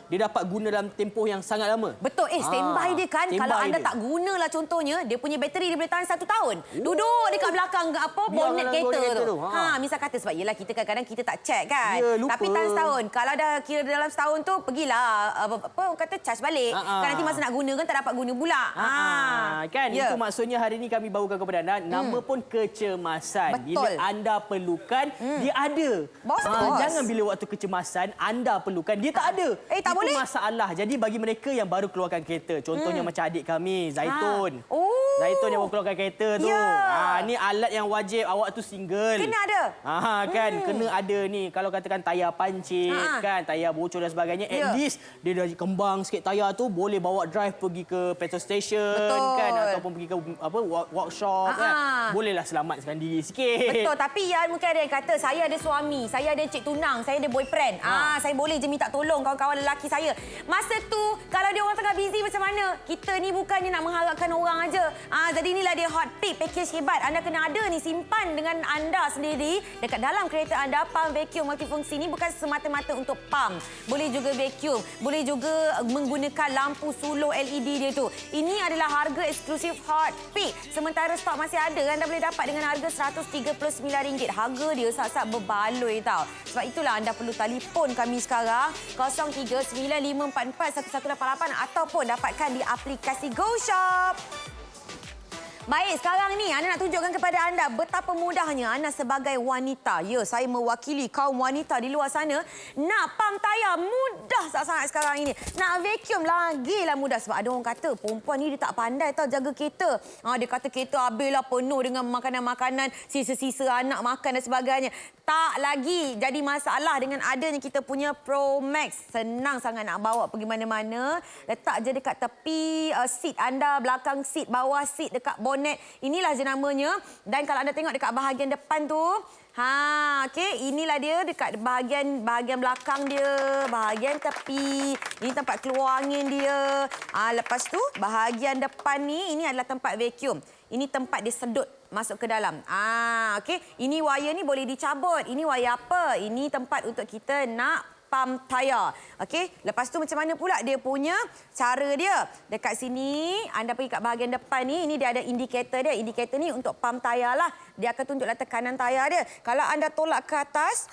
dia dapat guna dalam tempoh yang sangat lama. Betul. Standby dia kan. Kalau anda tak gunalah contohnya, dia punya bateri dia boleh tahan 1 tahun. Duduk dekat belakang bonet kereta tu. Misal kata sebab yelah kita kadang-kadang kita tak check kan. Tapi tahan setahun. Kalau dah kira dalam setahun tu pergilah kata charge balik. Kan nanti masa nak guna kan tak dapat guna pula. Kan itu maksudnya hari ni kami bawakan kepada anda nama pun kecemasan. Betul. Bila anda perlukan dia ada. Bos. Jangan bila waktu kecemasan anda perlukan dia tak ada. Tak itu boleh. Masalah. Jadi bagi mereka yang baru keluarkan kereta, contohnya macam adik kami Zaitun. Zaitun yang baru keluarkan kereta tu. Ya. Ni alat yang wajib awak tu single. Kena ada. Kan kena ada ni. Kalau katakan tayar pancit kan, tayar bocor dan sebagainya, at least dia dah kembang sikit tayar tu boleh bawa drive pergi ke petrol station kan, ataupun pergi ke workshop kan. Bolehlah selamatkan diri sikit. Betul, tapi Yan mungkin ada yang kata saya ada suami, saya ada cik tunang, saya ada boyfriend. Saya boleh je minta tolong kawan-kawan lelaki saya. Masa tu kalau dia orang tengah busy macam mana? Kita ni bukannya nak mengharapkan orang aja. Jadi inilah dia Hot Pick package hebat. Anda kena ada ni, simpan dengan anda sendiri dekat dalam kereta anda. Pump vacuum multifungsi ni bukan semata-mata untuk pump. Boleh juga vacuum, boleh juga menggunakan lampu suluh LED dia tu. Ini adalah harga eksklusif Hot Pick. Sementara stok masih ada, anda boleh dapat dengan harga RM139. Harga dia sat-sat berbaloi tau. Sebab itulah anda perlu telefon kami sekarang 0395441188 ataupun dapatkan di aplikasi GoShop. Baik, sekarang ni Ana nak tunjukkan kepada anda betapa mudahnya Ana sebagai wanita. Ya, saya mewakili kaum wanita di luar sana. Nak pump tayar mudah sangat sekarang ini. Nak vacuum lagilah mudah. Sebab ada orang kata perempuan ni dia tak pandai tau jaga kereta. Dia kata kereta habislah penuh dengan makanan-makanan, sisa-sisa anak makan dan sebagainya. Tak lagi jadi masalah dengan adanya kita punya Pro Max. Senang sangat nak bawa pergi mana-mana. Letak je dekat tepi seat anda, belakang seat, bawah seat, dekat bonnet. Inilah je namanya. Dan kalau anda tengok dekat bahagian depan tu, okey, inilah dia dekat bahagian belakang dia, bahagian tepi. Ini tempat keluar angin dia. Lepas tu bahagian depan ni, ini adalah tempat vacuum. Ini tempat dia sedut masuk ke dalam. Okey, ini wire ni boleh dicabut. Ini wire apa? Ini tempat untuk kita nak pump tayar. Okey, lepas tu macam mana pula dia punya cara dia? Dekat sini, anda pergi kat bahagian depan ni, ini dia ada indikator dia. Indikator ni untuk pump tayar lah. Dia akan tunjuklah tekanan tayar dia. Kalau anda tolak ke atas,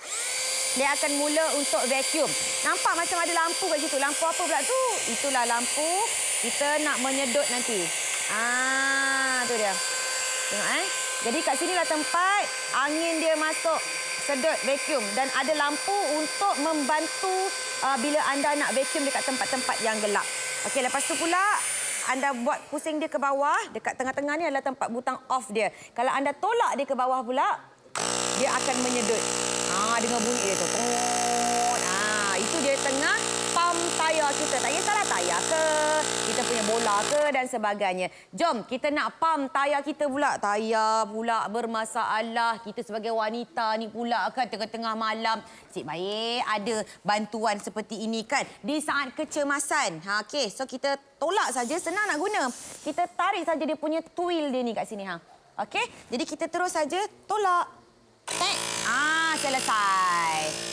dia akan mula untuk vacuum. Nampak macam ada lampu kat situ. Lampu apa pula tu? Itulah lampu kita nak menyedut nanti. Tu dia. Tengok Jadi kat sinilah tempat angin dia masuk. Sedut vacuum dan ada lampu untuk membantu bila anda nak vacuum dekat tempat-tempat yang gelap. Okey, lepas tu pula anda buat pusing dia ke bawah, dekat tengah-tengah ni adalah tempat butang off dia. Kalau anda tolak dia ke bawah pula, dia akan menyedut. Dengar bunyi dia tu. Itu dia tengah pump tayar kita. Tak kisahlah tayar ke, kita punya bola ke dan sebagainya. Jom, kita nak pump tayar kita pula. Tayar pula bermasalah. Kita sebagai wanita ni pula kan tengah-tengah malam. Nasib baik ada bantuan seperti ini kan. Di saat kecemasan. Okey, so kita tolak saja, senang nak guna. Kita tarik saja dia punya tuil dia ni kat sini. Okey, jadi kita terus saja tolak. Selesai.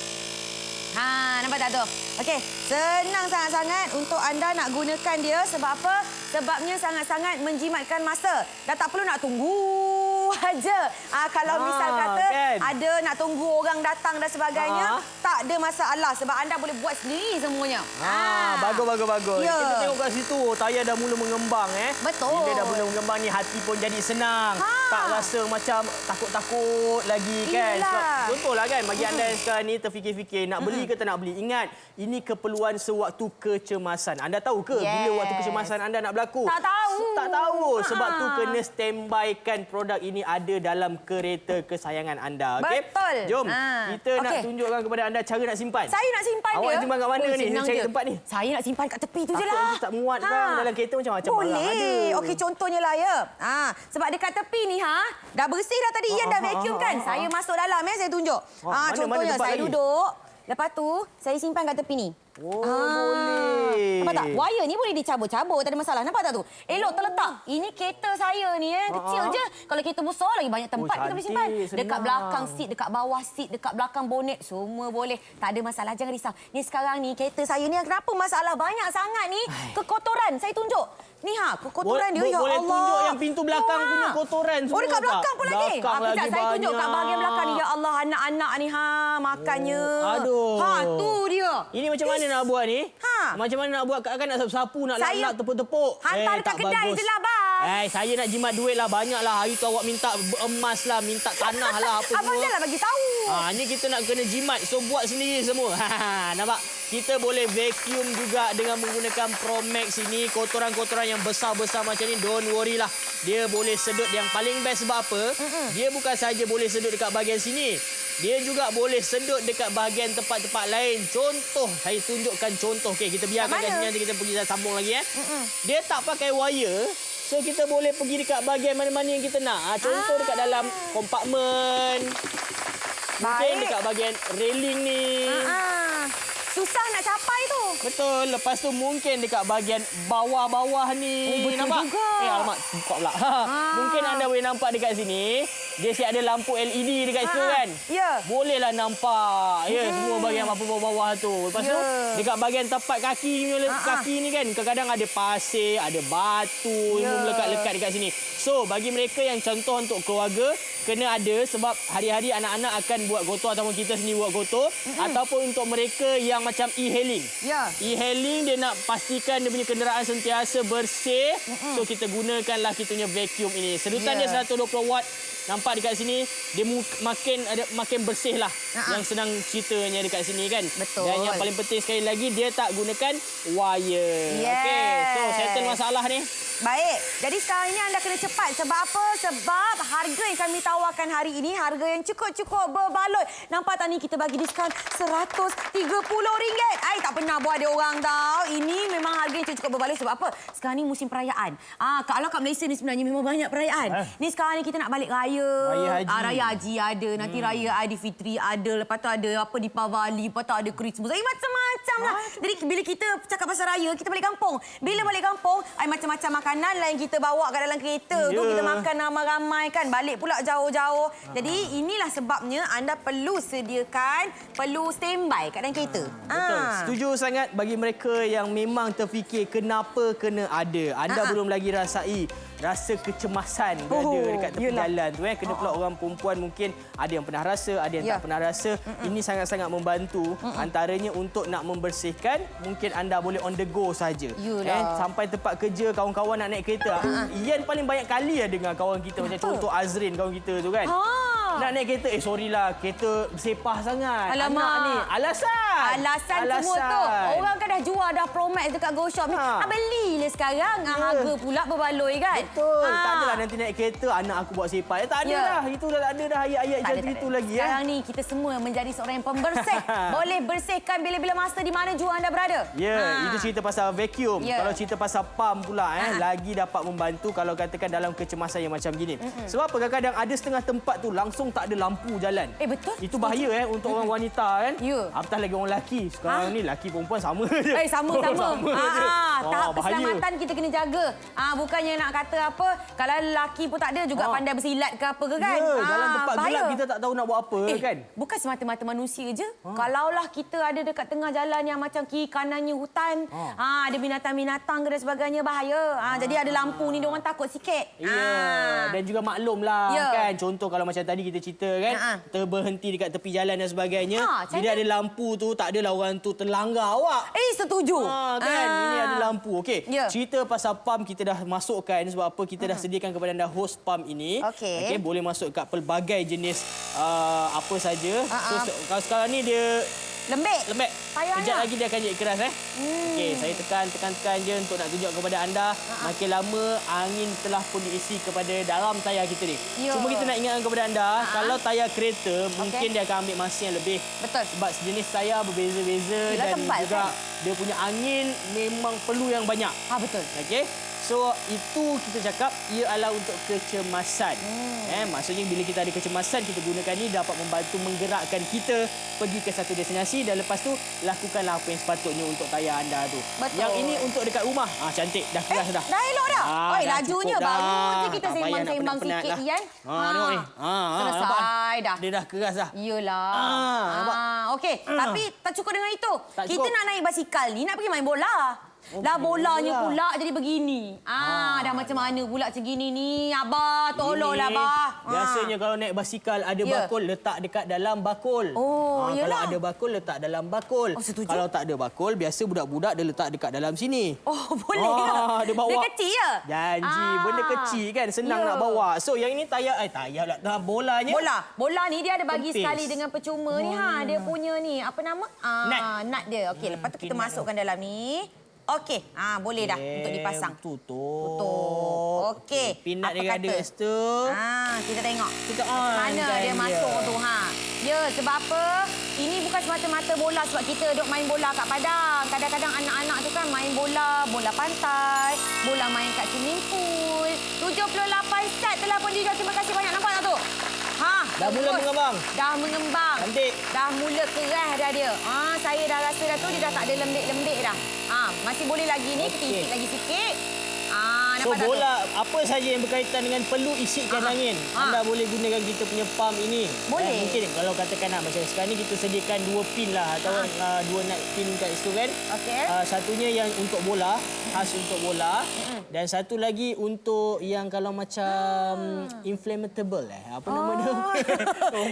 Nampak tak tu? Okey, senang sangat-sangat untuk anda nak gunakan dia. Sebab apa? Sebabnya sangat-sangat menjimatkan masa. Dah tak perlu nak tunggu aja. Kalau misal kata kan, ada nak tunggu orang datang dan sebagainya, tak ada masalah sebab anda boleh buat sendiri semuanya. Bagus. Ya. Kita tengok kat situ, tayar dah mula mengembang. Betul. Bila dah mula mengembang ni, hati pun jadi senang. Tak rasa macam takut-takut lagi kan. Sebab, contohlah kan, bagi anda yang sekarang ni terfikir-fikir nak beli ke tak nak beli. Ingat, ini keperluan sewaktu kecemasan. Anda tahu ke bila waktu kecemasan anda nak berlaku? Tak tahu. Tak tahu. Sebab tu kena standbykan produk ini ada dalam kereta kesayangan anda. Okay? Betul. Jom, kita nak tunjukkan kepada anda cara nak simpan. Saya nak simpan dia. Awak nak simpan kat mana ni? Cari tempat ni. Saya nak simpan kat tepi tu je lah. Takut tak muat kan dalam kereta macam-macam barang ada. Boleh. Okey, contohnya lah ya. Sebab dekat tepi ni dah bersih dah tadi. Ian dah vacuum kan. Saya masuk dalam saya tunjuk. Contohnya saya duduk. Lepas tu saya simpan kat tepi ni. Boleh. Nampak tak? Wire ni boleh dicabut-cabut, tak ada masalah. Nampak tak tu? Elok terletak. Ini kereta saya ni kecil je. Kalau kereta besar lagi banyak tempat kita boleh simpan. Dekat belakang seat, dekat bawah seat, dekat belakang bonet, semua boleh. Tak ada masalah, jangan risau. Ni sekarang ni kereta saya ni kenapa masalah banyak sangat ni? Kekotoran. Saya tunjuk. Ni kekotoran dia, ya Allah. Boleh tunjuk yang pintu belakang punya kotoran semua. Dekat belakang pun lagi. Kejap saya tunjuk kat bahagian belakang ni. Ya Allah, anak-anak ni makannya. Aduh. Tu dia. Ini macam mana nak buat ni? Macam mana nak buat? Kan nak sapu, nak lap-lap, tepuk-tepuk. Hantar dekat kedai je lah, bang. Saya nak jimat duit lah. Banyak lah. Hari tu awak minta emas lah, minta tanah lah, apa semua. Abang janganlah bagi tahu. Ni kita nak kena jimat. So, buat sendiri semua. Nampak? Kita boleh vacuum juga dengan menggunakan Promax ini. Kotoran-kotoran yang besar-besar macam ni, don't worry lah. Dia boleh sedut. Yang paling best sebab apa? Dia bukan saja boleh sedut dekat bahagian sini. Dia juga boleh sedut dekat bahagian tempat-tempat lain. Contoh, saya tunjukkan contoh. Okey, kita biarkan kat sini nanti kita pergi sambung lagi. Dia tak pakai wire. So, kita boleh pergi dekat bahagian mana-mana yang kita nak. Contoh dekat dalam kompartmen. Mungkin dekat bahagian railing ni. Susah nak capai tu. Betul. Lepas tu mungkin dekat bahagian bawah-bawah ni. Betul nampak? juga. Alamak, buka pula. Mungkin anda boleh nampak dekat sini. Dia siap ada lampu LED dekat situ kan? Ya. Bolehlah nampak. Ya, semua bahagian apa bawah-bawah tu. Lepas tu, dekat bahagian tapak kaki ni kan, kadang-kadang ada pasir, ada batu yang melekat-lekat dekat sini. So, bagi mereka yang contoh untuk keluarga, kena ada sebab hari-hari anak-anak akan buat kotor ataupun kita sendiri buat kotor. Ataupun untuk mereka yang macam e-hailing. Ya. E-hailing dia nak pastikan dia punya kenderaan sentiasa bersih. So, kita gunakanlah kita punya vacuum ini. Sedutan dia 120 watt. Nampak dekat sini, dia makin bersih lah. Yang senang ceritanya dekat sini kan. Betul. Dan yang paling penting sekali lagi, dia tak gunakan wire. Okey, so settle masalah ni. Baik, jadi sekarang ini anda kena cepat. Sebab apa? Sebab harga yang kami tawarkan hari ini, harga yang cukup-cukup berbaloi. Nampak tak ni, kita bagi diskaun RM130. Tak pernah buat ada orang tahu. Ini memang harga yang cukup berbaloi. Sebab apa? Sekarang ni musim perayaan. Kalau kat Malaysia ni sebenarnya memang banyak perayaan. Ni sekarang ni kita nak balik raya. Raya Haji ada, nanti raya Aidilfitri ada, lepas tu ada apa Deepavali, lepas tu ada Christmas. Macam-macam lah. Jadi bila kita cakap pasal raya, kita balik kampung. Bila balik kampung, macam-macam makanan lah yang kita bawa kat dalam kereta tu, kita makan ramai-ramai kan, balik pula jauh-jauh. Jadi inilah sebabnya anda perlu standby kat dalam kereta. Betul. Setuju sangat bagi mereka yang memang terfikir kenapa kena ada. Anda belum lagi rasai rasa kecemasan berada dekat tepi jalan tu. Kena pula orang perempuan mungkin ada yang pernah rasa, ada yang tak pernah rasa. Ini sangat-sangat membantu. Antaranya untuk nak membersihkan, mungkin anda boleh on the go saja. Sampai tempat kerja, kawan-kawan nak naik kereta. Ian paling banyak kali dengar kawan kita macam contoh Azrin, kawan kita tu kan. Nak naik kereta, sorry lah, kereta bersepah sangat. Alamak. Anak ni. Alasan semua tu. Orang kan dah jual dah Promax dekat Go Shop ni. Belilah sekarang. Harga pula berbaloi kan. Betul. Tak adalah nanti naik kereta, anak aku buat sepak. Tak ada dah. Itu dah tak ada dah ayat-ayat macam itu lagi. Sekarang ni kita semua menjadi seorang yang pembersih. Boleh bersihkan bila-bila masa di mana jua anda berada. Itu cerita pasal vacuum. Kalau cerita pasal pump pula, lagi dapat membantu kalau katakan dalam kecemasan yang macam gini. Sebab apa? Kadang-kadang ada setengah tempat tu langsung tak ada lampu jalan. Betul. Itu bahaya untuk orang wanita kan. Apatah lagi orang lelaki. Sekarang ni lelaki perempuan sama je. Sama-sama. Tahap bahaya. keselamatan kita kena jaga. Bukannya nak kata apa, kalau lelaki pun tak ada juga pandai bersilat ke apa ke kan. Dalam tempat gelap kita tak tahu nak buat apa kan. Bukan semata-mata manusia je. Kalaulah kita ada dekat tengah jalan yang macam kiri kanannya hutan, ada binatang-binatang dan sebagainya, bahaya. Jadi ada lampu ni dia orang takut sikit. Dan juga maklumlah kan. Contoh kalau macam tadi kita cerita kan, terberhenti dekat tepi jalan dan sebagainya. Bila ada lampu tu, tak adalah orang tu terlanggar awak. Setuju. Kan, ini ada lampu. Okey. Cerita pasal pump kita dah masukkan sebab apa kita dah sediakan kepada anda hose pump ini. Okey, boleh masuk kat pelbagai jenis apa saja. So kalau sekarang ni dia lembek. Sekejap lagi dia akan jadi keras Okey, saya tekan je untuk nak tunjuk kepada anda. Makin lama angin telah pun diisi kepada dalam tayar kita ni. Cuma kita nak ingatkan kepada anda, kalau tayar kereta mungkin dia akan ambil masa yang lebih. Betul. Sebab jenis tayar berbeza-beza dan juga dia punya angin memang perlu yang banyak. Betul. Okey. So, itu kita cakap ia adalah untuk kecemasan. Maksudnya bila kita ada kecemasan, kita gunakan ini dapat membantu menggerakkan kita pergi ke satu destinasi dan lepas tu lakukanlah apa yang sepatutnya untuk tayar anda tu. Betul. Yang ini untuk dekat rumah. Cantik, dah keras dah. Dah elok dah. Lajunya baru je kita sembang-sembang sikit, Ian. Tengok ni. Selesai dah. Dia dah keras dah. Iyalah. Okey, tapi tak cukup dengan itu. Kita nak naik basikal ni, nak pergi main bola. Dah bolanya pula jadi begini. Dah macam mana pula macam gini ni. Abah, tolonglah Abah. Biasanya kalau naik basikal ada bakul, letak dekat dalam bakul. Kalau ada bakul, letak dalam bakul. Kalau tak ada bakul, biasa budak-budak dia letak dekat dalam sini. Boleh ke? Dia bawa. Dia kecil ya? Janji, benda kecil kan, senang nak bawa. So yang ini tayar lah bolanya. Bola ni dia ada bagi Kempis. sekali dengan percuma ni. Dia punya ni, apa nama? Nut dia. Okey, lepas tu kita masukkan dalam ni. Okey, boleh dah untuk dipasang. Tutup. Okey. Pinat dia ada kat situ. Kita tengok. Kita on. Mana dia masuk tu. Ya, sebab apa? Ini bukan semata-mata bola sebab kita duduk main bola kat padang. Kadang-kadang anak-anak tu kan main bola pantai, bola main kat swimming pool. 78 set telah pun dijual. Terima kasih banyak. Nampak tak tu? Dah mula mengembang. Dah mengembang. Cantik. Dah mula keras dah dia. Saya dah rasa dah tu dia dah tak ada lembik-lembik dah. Masih boleh lagi ni. Kita isi lagi sikit. So bola apa saja yang berkaitan dengan perlu isikan angin, anda boleh gunakan kita punya pump ini. Boleh. Mungkin kalau katakan macam sekarang ni kita sediakan 2 pin lah atau 2 nut pin kat situ kan. Okey. Satunya yang untuk bola, khas untuk bola. Dan satu lagi untuk yang kalau macam inflammable apa nama dia?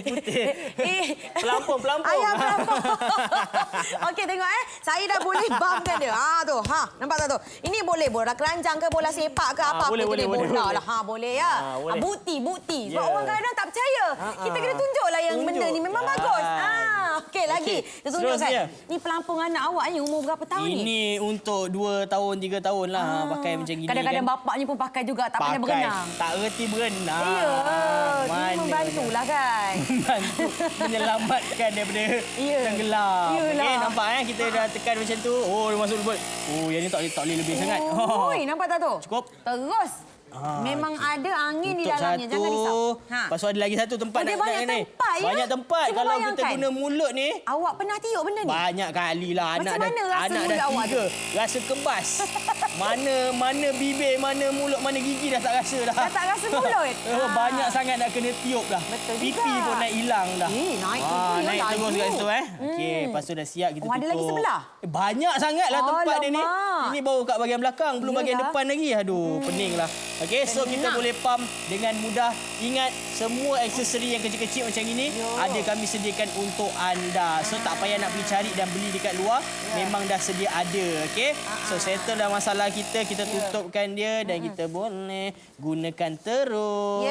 Putih. Pelampung. Ayah pelampung. Okey tengok saya dah boleh bumpkan dia. Tu. Nampak tak tu? Ini boleh bola keranjang ke bola sepak ke apa boleh, pun boleh. bola lah. Boleh ya. Boleh. Bukti. Sebab orang kadang tak percaya. Kita kena tunjuklah yang benda ni memang bagus. Okey lagi. Kita tunjukkan. Ni pelampung anak awak ni umur berapa tahun ni? Ini untuk 2 tahun 3 tahun lah pakai macam gini. Kadang-kadang bapaknya pun pakai juga tak pandai berenang. Tak reti berenang. Ya. Ini membantulah kan. Membantu menyelamatkan daripada tenggelam. Okey nampak kita dah tekan macam tu. Dia masuk lubang. Yang ni tak boleh lebih sangat. Nampak tak tu? Cukup. Terus. Memang ada angin di dalamnya. Jangan risau. Lepas tu ada lagi satu tempat dia banyak tempat ya? Banyak tempat. Cuba Kalau bayangkan. kita guna mulut ni. Awak pernah tiup benda ni? Banyak kali lah. Macam mana rasa anak mulut dah awak 3. Rasa kebas. Mana bibir, mana mulut, mana gigi dah tak rasa dah. Dah tak rasa mulut? Banyak sangat dah kena tiup dah. Betul juga. Pipi pun nak hilang dah. Naik terus kat situ Okey, lepas tu dah siap kita tutup. Ada lagi sebelah? Banyak sangatlah tempat dia ni. Ini baru kat bahagian belakang, belum bahagian depan lagi. Aduh, peninglah. Okey, so kita boleh pump dengan mudah. Ingat semua aksesori yang kecil-kecil macam ini ada kami sediakan untuk anda. So tak payah nak pergi cari dan beli dekat luar, memang dah sedia ada. Okey. So settle dah masalah kita tutupkan dia dan kita boleh gunakan terus.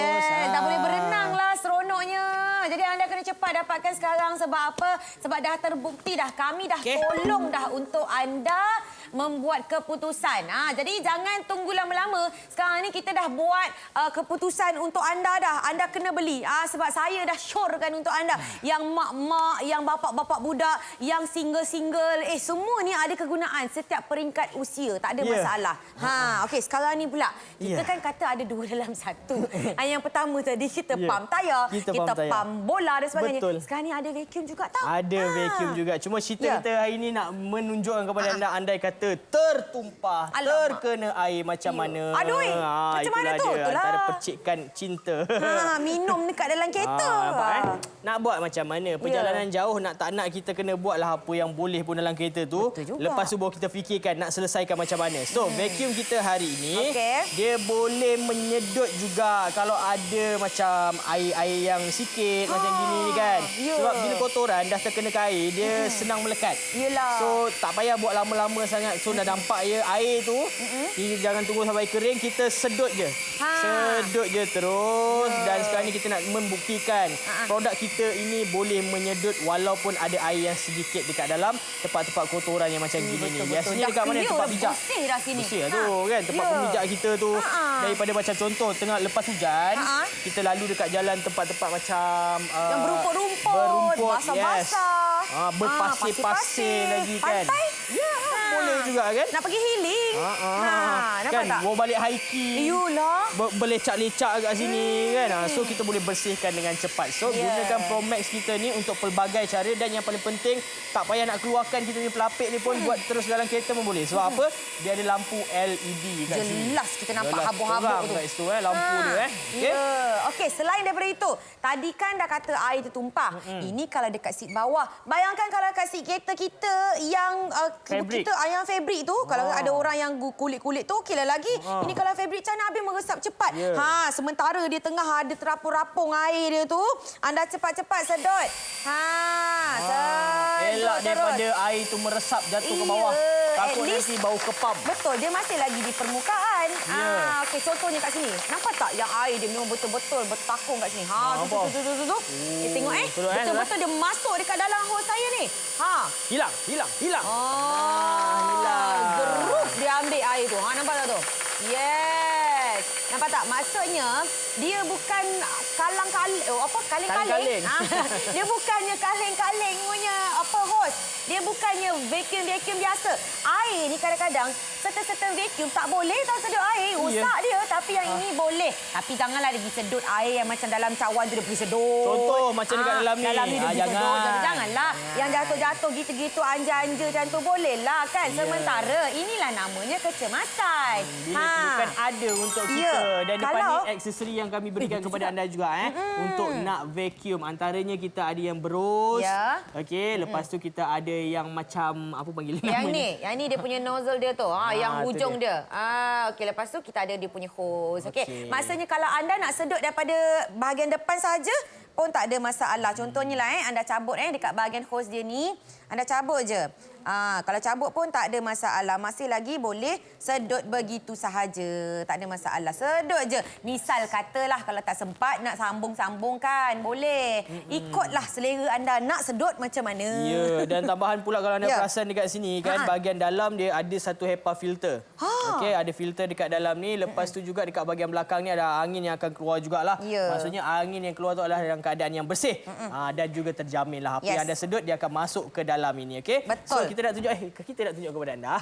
Dah boleh berenang lah seronoknya. Jadi anda kena cepat dapatkan sekarang sebab apa? Sebab dah terbukti dah kami dah tolong dah untuk anda membuat keputusan. Jadi jangan tunggu lama-lama. Sekarang ni kita dah buat keputusan untuk anda dah. Anda kena beli. Sebab saya dah syorkan untuk anda. Yang mak-mak, yang bapak-bapak budak, yang single-single. Semua ni ada kegunaan setiap peringkat usia. Tak ada masalah. Okey, sekarang ni pula. Kita kan kata ada 2 dalam 1. Yang pertama tadi kita pump tayar. Kita pump bola dan sebagainya. Betul. Sekarang ni ada vacuum juga tau. Ada vacuum juga. Cuma cerita kita hari ini nak menunjukkan kepada anda andai kata tertumpah, terkena air macam mana. Aduh, macam mana tu? Antara percikan cinta. Minum dekat dalam kereta. Nak buat macam mana? Perjalanan jauh tak nak kita kena buatlah apa yang boleh pun dalam kereta tu. Lepas tu baru kita fikirkan nak selesaikan macam mana. So, vacuum kita hari ini, dia boleh menyedut juga kalau ada macam air-air yang sikit macam gini ni kan. Sebab bila kotoran dah terkena ke air, dia senang melekat. So, tak payah buat lama-lama sangat. So dah nampak air tu. Jangan tunggu sampai kering, kita sedut je. Sedut je terus. Dan sekarang ni kita nak membuktikan produk kita ini boleh menyedut walaupun ada air yang sedikit dekat dalam tempat-tempat kotoran yang macam gini ni. Biasanya dekat mana tempat pijak. Bersih dah sini. Bersih tu kan tempat pemijak kita tu. Daripada macam contoh tengah lepas hujan, kita lalu dekat jalan tempat-tempat macam yang berumput-rumput, basah-basah. Berpasir-pasir lagi kan. Pantai? Boleh juga kan? Nak pergi healing. Nampak kan? tak? Bawa balik hiking. Iyalah. Berlecak-lecak kat sini kan. So kita boleh bersihkan dengan cepat. So gunakan Promax kita ni untuk pelbagai cara dan yang paling penting tak payah nak keluarkan kita punya pelapik ni pun buat terus dalam kereta pun boleh. Sebab apa? Dia ada lampu LED kat sini. Jelas kita nampak habuk-habuk tu. Kat situ lampu dia Okey, selain daripada itu, tadi kan dah kata air tu tumpah. Ini kalau dekat seat bawah. Bayangkan kalau dekat seat kereta kita yang fabric. kita yang kalang fabrik tu, kalau ada orang yang kulit-kulit tu okeylah lagi. Ini kalang fabrik macam mana habis meresap cepat. Sementara dia tengah ada terapung-rapung air dia tu, anda cepat-cepat sedut. Elak daripada air tu meresap jatuh ke bawah. Takut nanti bau kepam. Betul, dia masih lagi di permukaan. Okey, contohnya kat sini. Nampak tak yang air dia memang betul-betul bertakung kat sini. Tu. Tengok betul-betul dia masuk dekat dalam hose saya ni. Hilang. Hilang. Hilang. Dia ambil air tu. Nampak tak tu? Yes. Nampak tak? Maksudnya dia bukan kaleng-kaleng. Dia bukannya kaleng-kaleng punya hose. Dia bukannya vacuum biasa. Air ni kadang-kadang certain vacuum tak boleh tau sedut air. Rosak dia. Tapi yang ini boleh. Tapi janganlah dia pergi sedut air yang macam dalam cawan tu dia pergi sedut. Contoh macam dekat dalam ni. Dalam ni dia pergi sedut. Janganlah. Yang jatuh-jatuh gitu-gitu anja-anja macam tu bolehlah kan. Sementara inilah namanya kecemasan. Bukan ada untuk kita. Dan depan ni aksesori yang kami berikan kepada anda juga untuk nak vacuum. Antaranya kita ada yang berus. Okey, lepas tu kita ada yang macam apa panggil namanya? Yang ni dia punya nozzle dia tu. Yang hujung dia. Okey, lepas tu kita ada dia punya hose. Okey. Maksudnya kalau anda nak sedut daripada bahagian depan saja pun tak ada masalah. Contohnya lah anda cabut dekat bahagian hose dia ni, anda cabut je. Kalau cabut pun tak ada masalah. Masih lagi boleh sedut begitu sahaja. Tak ada masalah. Sedut je. Misal katalah kalau tak sempat nak sambung-sambungkan. Boleh. Ikutlah selera anda nak sedut macam mana. Ya, dan tambahan pula kalau anda perasan dekat sini kan, bahagian dalam dia ada satu HEPA filter. Okey, ada filter dekat dalam ni. Lepas tu juga dekat bahagian belakang ni ada angin yang akan keluar jugalah. Maksudnya angin yang keluar tu adalah dalam keadaan yang bersih. Dan juga terjaminlah apa yang anda sedut dia akan masuk ke dalam ini. Okey. Betul. So, kita nak tunjuk kepada anda.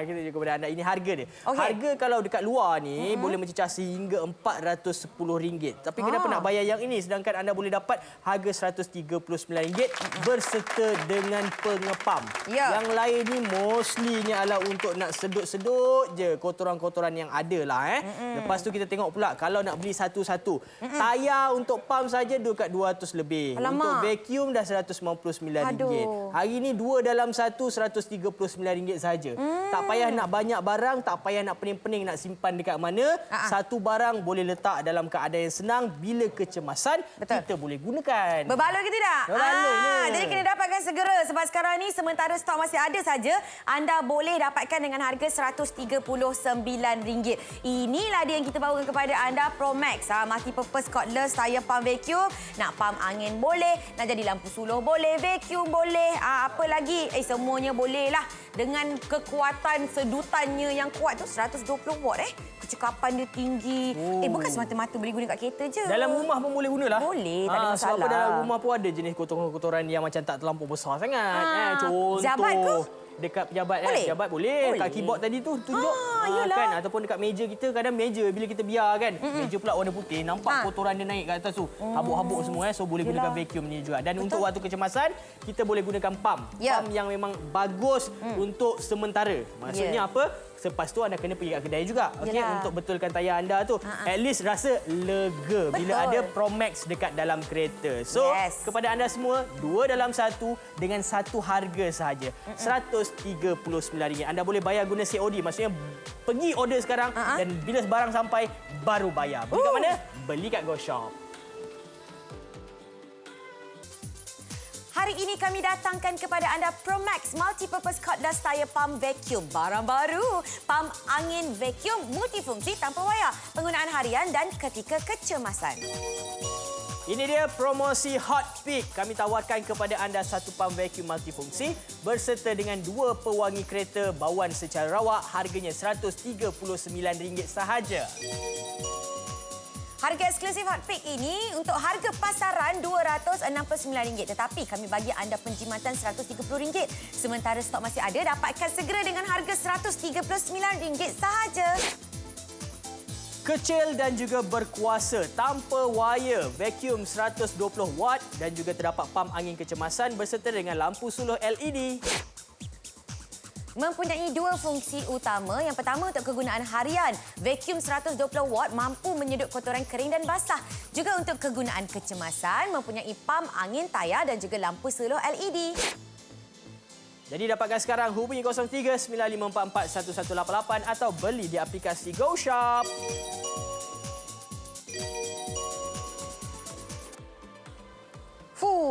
Kita tunjuk kepada anda ini harga dia. Harga kalau dekat luar ni boleh mencecah sehingga RM410. Tapi kenapa nak bayar yang ini sedangkan anda boleh dapat harga RM139 berserta dengan pengepam. Yang lain ni mostlynya adalah untuk nak sedut-sedut je kotoran-kotoran yang ada lah. Lepas tu kita tengok pula kalau nak beli satu-satu. Tayar untuk pam saja dekat 200 lebih. Alamak. Untuk vacuum dah RM199. Hari ini dua dalam satu RM139 saja. Tak payah nak banyak barang, tak payah nak pening-pening nak simpan dekat mana. Satu barang boleh letak dalam keadaan yang senang. Bila kecemasan, kita boleh gunakan. Berbaloi ke tidak? Jadi kena dapatkan segera. Sebab sekarang ni sementara stok masih ada saja, anda boleh dapatkan dengan harga RM139. Inilah dia yang kita bawakan kepada anda, Promax. Multi-purpose cordless tire pump vacuum. Nak pump angin boleh, nak jadi lampu suluh boleh, vacuum boleh. Apa lagi? Semuanya boleh lah. Dengan kekuatan sedutannya yang kuat tu 120 watt Kecekapan dia tinggi. Bukan semata-mata boleh guna kat kereta je. Dalam rumah pun boleh gunalah. Boleh, tak ada masalah. Sebab dalam rumah pun ada jenis kotoran-kotoran yang macam tak terlampau besar sangat. Contoh jabat ke? Dekat pejabat pejabat boleh. Kat keyboard tadi tu tunjuk kan, ataupun dekat meja kita, kadang meja bila kita biar kan, meja pula warna putih, nampak kotoran dia naik kat atas tu, habuk-habuk semua so boleh gunakan vacuum ni juga. Dan untuk waktu kecemasan kita boleh gunakan pump yang memang bagus untuk sementara. Maksudnya apa? Selepas tu anda kena pergi kat kedai juga, okey, untuk betulkan tayar anda tu. At least rasa lega bila ada Promax dekat dalam kereta. So, kepada anda semua, dua dalam satu dengan satu harga sahaja. RM139. Anda boleh bayar guna COD. Maksudnya pergi order sekarang dan bila barang sampai baru bayar. Beli kat mana? Beli kat Go Shop. Hari ini kami datangkan kepada anda Promax Multi-Purpose Cordless Tire Pump Vacuum. Barang baru, pump angin vacuum multifungsi tanpa wayar. Penggunaan harian dan ketika kecemasan. Ini dia promosi Hot Peak. Kami tawarkan kepada anda satu pump vacuum multifungsi berserta dengan dua pewangi kereta bawaan secara rawak. Harganya RM139 sahaja. Harga eksklusif Hot Peak ini untuk harga pasaran RM269. Tetapi kami bagi anda penjimatan RM130. Sementara stok masih ada, dapatkan segera dengan harga RM139 sahaja. Kecil dan juga berkuasa tanpa wire, vacuum 120 watt dan juga terdapat pam angin kecemasan berserta dengan lampu suluh LED. Mempunyai dua fungsi utama. Yang pertama untuk kegunaan harian. Vacuum 120 watt mampu menyedut kotoran kering dan basah. Juga untuk kegunaan kecemasan, mempunyai pam angin tayar dan juga lampu suluh LED. Jadi dapatkan sekarang, hubungi 03-9544-1188 atau beli di aplikasi GoShop.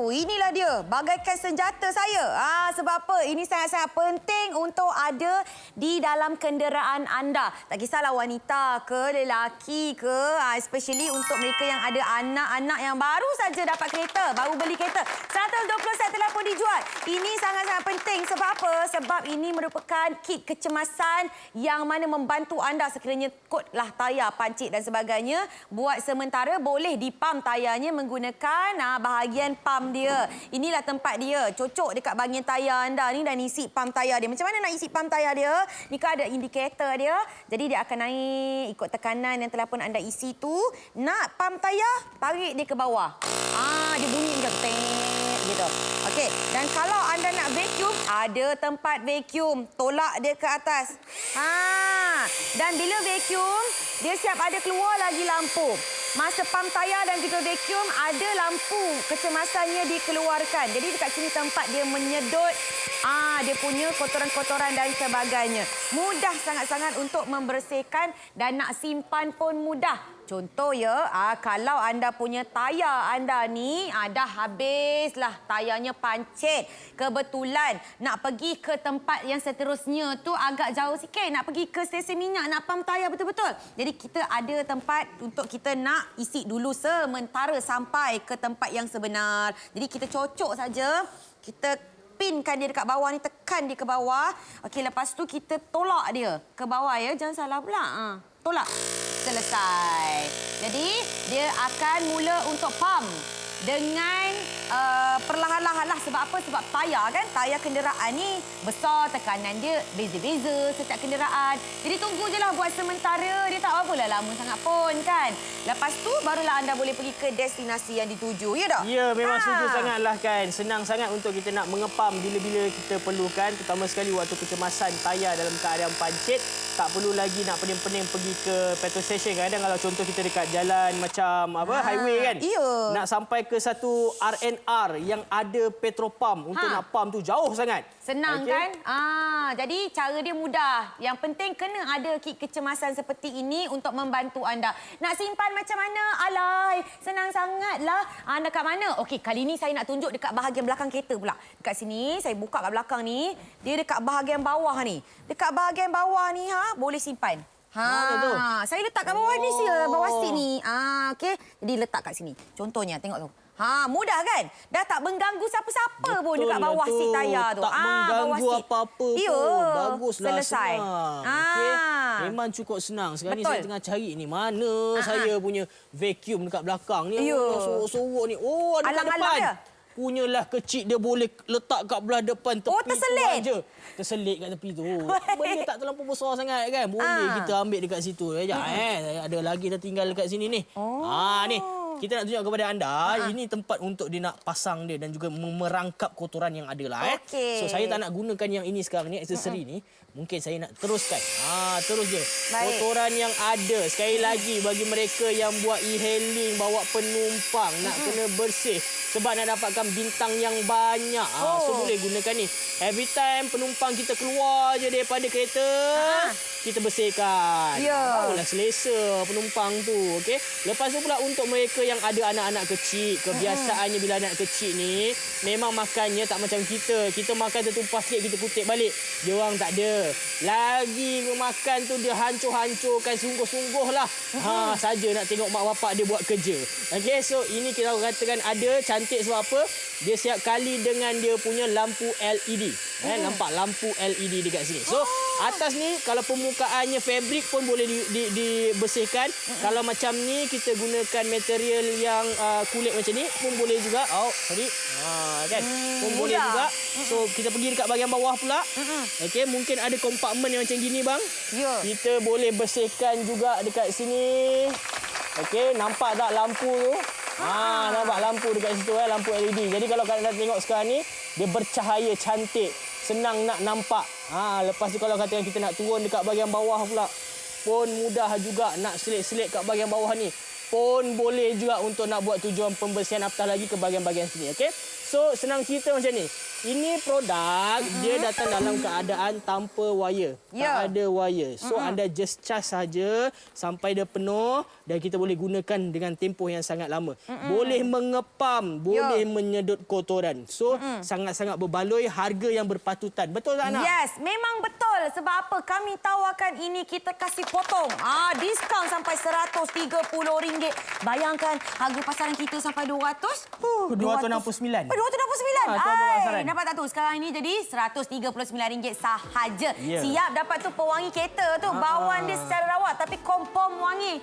Inilah dia, bagaikan senjata saya. Sebab apa? Ini sangat-sangat penting untuk ada di dalam kenderaan anda. Tak kisahlah wanita ke, lelaki ke, especially untuk mereka yang ada anak-anak yang baru saja dapat kereta, baru beli kereta. 120 set telah pun dijual. Ini sangat-sangat penting. Sebab apa? Sebab ini merupakan kit kecemasan yang mana membantu anda sekiranya kotlah tayar, pancit dan sebagainya. Buat sementara boleh dipam tayarnya menggunakan bahagian pam dia. Inilah tempat dia. Cocok dekat bahagian tayar anda ni dan isi pam tayar dia. Macam mana nak isi pam tayar dia? Ni kan ada indikator dia. Jadi dia akan naik ikut tekanan yang telah pun anda isi tu. Nak pam tayar, tarik dia ke bawah. Dia bunyi macam teng gitu. Okey, dan kalau anda nak vacuum, ada tempat vacuum. Tolak dia ke atas. Dan bila vacuum, dia siap ada keluar lagi lampu. Masa pam tayar dan juga vacuum, ada lampu kecemasannya dikeluarkan. Jadi dekat sini tempat dia menyedot dia punya kotoran-kotoran dan sebagainya. Mudah sangat-sangat untuk membersihkan dan nak simpan pun mudah. Contoh ya, kalau anda punya tayar anda ni dah habislah tayarnya pancit. Kebetulan nak pergi ke tempat yang seterusnya tu agak jauh sikit. Nak pergi ke stesen minyak, nak pam tayar betul-betul. Jadi kita ada tempat untuk kita nak isi dulu sementara sampai ke tempat yang sebenar. Jadi kita cocok saja. Kita pinkan dia dekat bawah ni, tekan dia ke bawah. Okey, lepas tu kita tolak dia ke bawah ya. Jangan salah pula. Tolak. Selesai. Jadi, dia akan mula untuk pam dengan perlahan-lahan lah. Sebab apa? Sebab tayar kan, tayar kenderaan ni besar, tekanan dia beza-beza setiap kenderaan. Jadi tunggu je lah buat sementara. Dia tak apalah lama sangat pun kan. Lepas tu barulah anda boleh pergi ke destinasi yang dituju. Ya tak? Ya, memang setuju sangatlah kan. Senang sangat untuk kita nak mengepam bila-bila kita perlukan. Terutama sekali waktu kecemasan tayar dalam keadaan pancit. Tak perlu lagi nak pening-pening pergi ke petrol station. Kadang kalau contoh kita dekat jalan macam highway kan. Iya. Nak sampai ke satu RNR yang ada petrol pump untuk nak pump tu jauh sangat. Senang kan? Jadi cara dia mudah. Yang penting kena ada kit kecemasan seperti ini untuk membantu anda. Nak simpan macam mana? Alai, senang sangatlah. Anda kat mana? Okey, kali ni saya nak tunjuk dekat bahagian belakang kereta pula. Dekat sini, saya buka kat belakang ni. Dia dekat bahagian bawah ni. Dekat bahagian bawah ni, boleh simpan. Mana tu? Saya letak kat bawah ni, bawah seat ni. Okey, jadi letak kat sini. Contohnya, tengok tu. Mudah kan? Dah tak mengganggu siapa-siapa pun dekat bawah seat tayar tu. Tak mengganggu apa-apa pun. Baguslah. Selesai. Okay. Memang cukup senang. Sekarang ni saya tengah cari ni. Mana saya punya vacuum dekat belakang ni. Sorok-sorok ni. Dekat depan. Ya? Punyalah kecil, dia boleh letak kat belah depan tepi terselit. tu aja. Terselit kat tepi tu. Benda tak terlampau besar sangat kan. Boleh kita ambil dekat situ. Ada lagi tertinggal dekat sini ni. Ni. Kita nak tunjuk kepada anda, ini tempat untuk dia nak pasang dia dan juga merangkap kotoran yang ada lah. So, saya tak nak gunakan yang ini sekarang ni, aksesori ni. Mungkin saya nak teruskan. Terus je. Baik. Kotoran yang ada. Sekali lagi, bagi mereka yang buat e-hailing, bawa penumpang, nak kena bersih. Sebab nak dapatkan bintang yang banyak. So, boleh gunakan ni. Every time penumpang kita keluar je daripada kereta, kita bersihkan. Barulah selesa penumpang tu. Okay? Lepas tu pula untuk mereka yang ada anak-anak kecil, kebiasaannya bila anak kecil ni memang makannya tak macam kita. Kita makan tertumpah sikit, kita kutip balik. Dia orang tak ada. Lagi makan tu dia hancur-hancurkan sungguh-sungguh lah. Saja nak tengok mak bapak dia buat kerja. Okey, so ini kita katakan ada cantik sebab apa? Dia siap kali dengan dia punya lampu LED. Nampak lampu LED dekat sini. So, atas ni kalau permukaannya fabrik pun boleh dibersihkan. Kalau macam ni kita gunakan material yang kulit macam ni pun boleh juga. Kan? Pun boleh juga. So kita pergi dekat bahagian bawah pula. Okey, mungkin ada kompartmen yang macam gini bang. Kita boleh bersihkan juga dekat sini. Okey, nampak tak lampu tu? Nampak lampu dekat situ lampu LED. Jadi kalau kalian tengok sekarang ni, dia bercahaya cantik. Senang nak nampak. Lepas tu kalau katakan kita nak turun dekat bahagian bawah pula, pun mudah juga nak selit-selit kat bahagian bawah ni. Pun boleh juga untuk nak buat tujuan pembersihan apatah lagi ke bahagian-bahagian sini. Okey. So, senang cerita macam ni. Ini produk, dia datang dalam keadaan tanpa wire. Tak ada wire. So, anda just charge saja sampai dia penuh dan kita boleh gunakan dengan tempoh yang sangat lama. Boleh mengepam, boleh menyedut kotoran. So, sangat-sangat berbaloi, harga yang berpatutan. Betul tak, Ana? Yes, memang betul. Sebab apa? Kami tawarkan ini kita kasih potong. Diskaun sampai RM130. Bayangkan harga pasaran kita sampai 200. 269. 269. Dapat tak tu? Sekarang ini jadi RM139 sahaja. Siap dapat tu pewangi kereta tu. Bawang dia secara rawat tapi kompom wangi.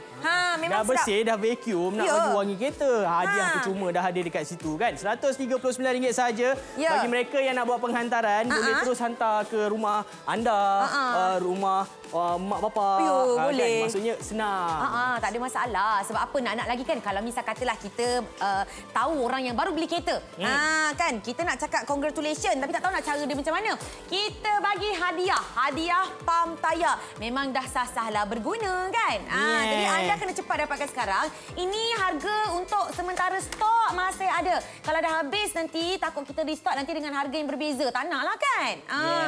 Memang dah bersih, dah vacuum, nak bagi wangi kereta. Hadiah percuma dah ada dekat situ kan. RM139 sahaja. Bagi mereka yang nak buat penghantaran, boleh terus hantar ke rumah anda, rumah mak bapa. Boleh. Kan? Maksudnya senang. Tak ada masalah. Sebab apa nak lagi kan? Kalau misal katalah kita tahu orang yang baru beli kereta. Kan? Kita nak cakap congratulations tapi tak tahu nak cara dia macam mana. Kita bagi hadiah. Hadiah pam tayar. Memang dah sah-sah lah berguna kan? Jadi anda kena cepat dapatkan sekarang. Ini harga untuk sementara stok masih ada. Kalau dah habis nanti takut kita restock nanti dengan harga yang berbeza. Tak nak lah kan?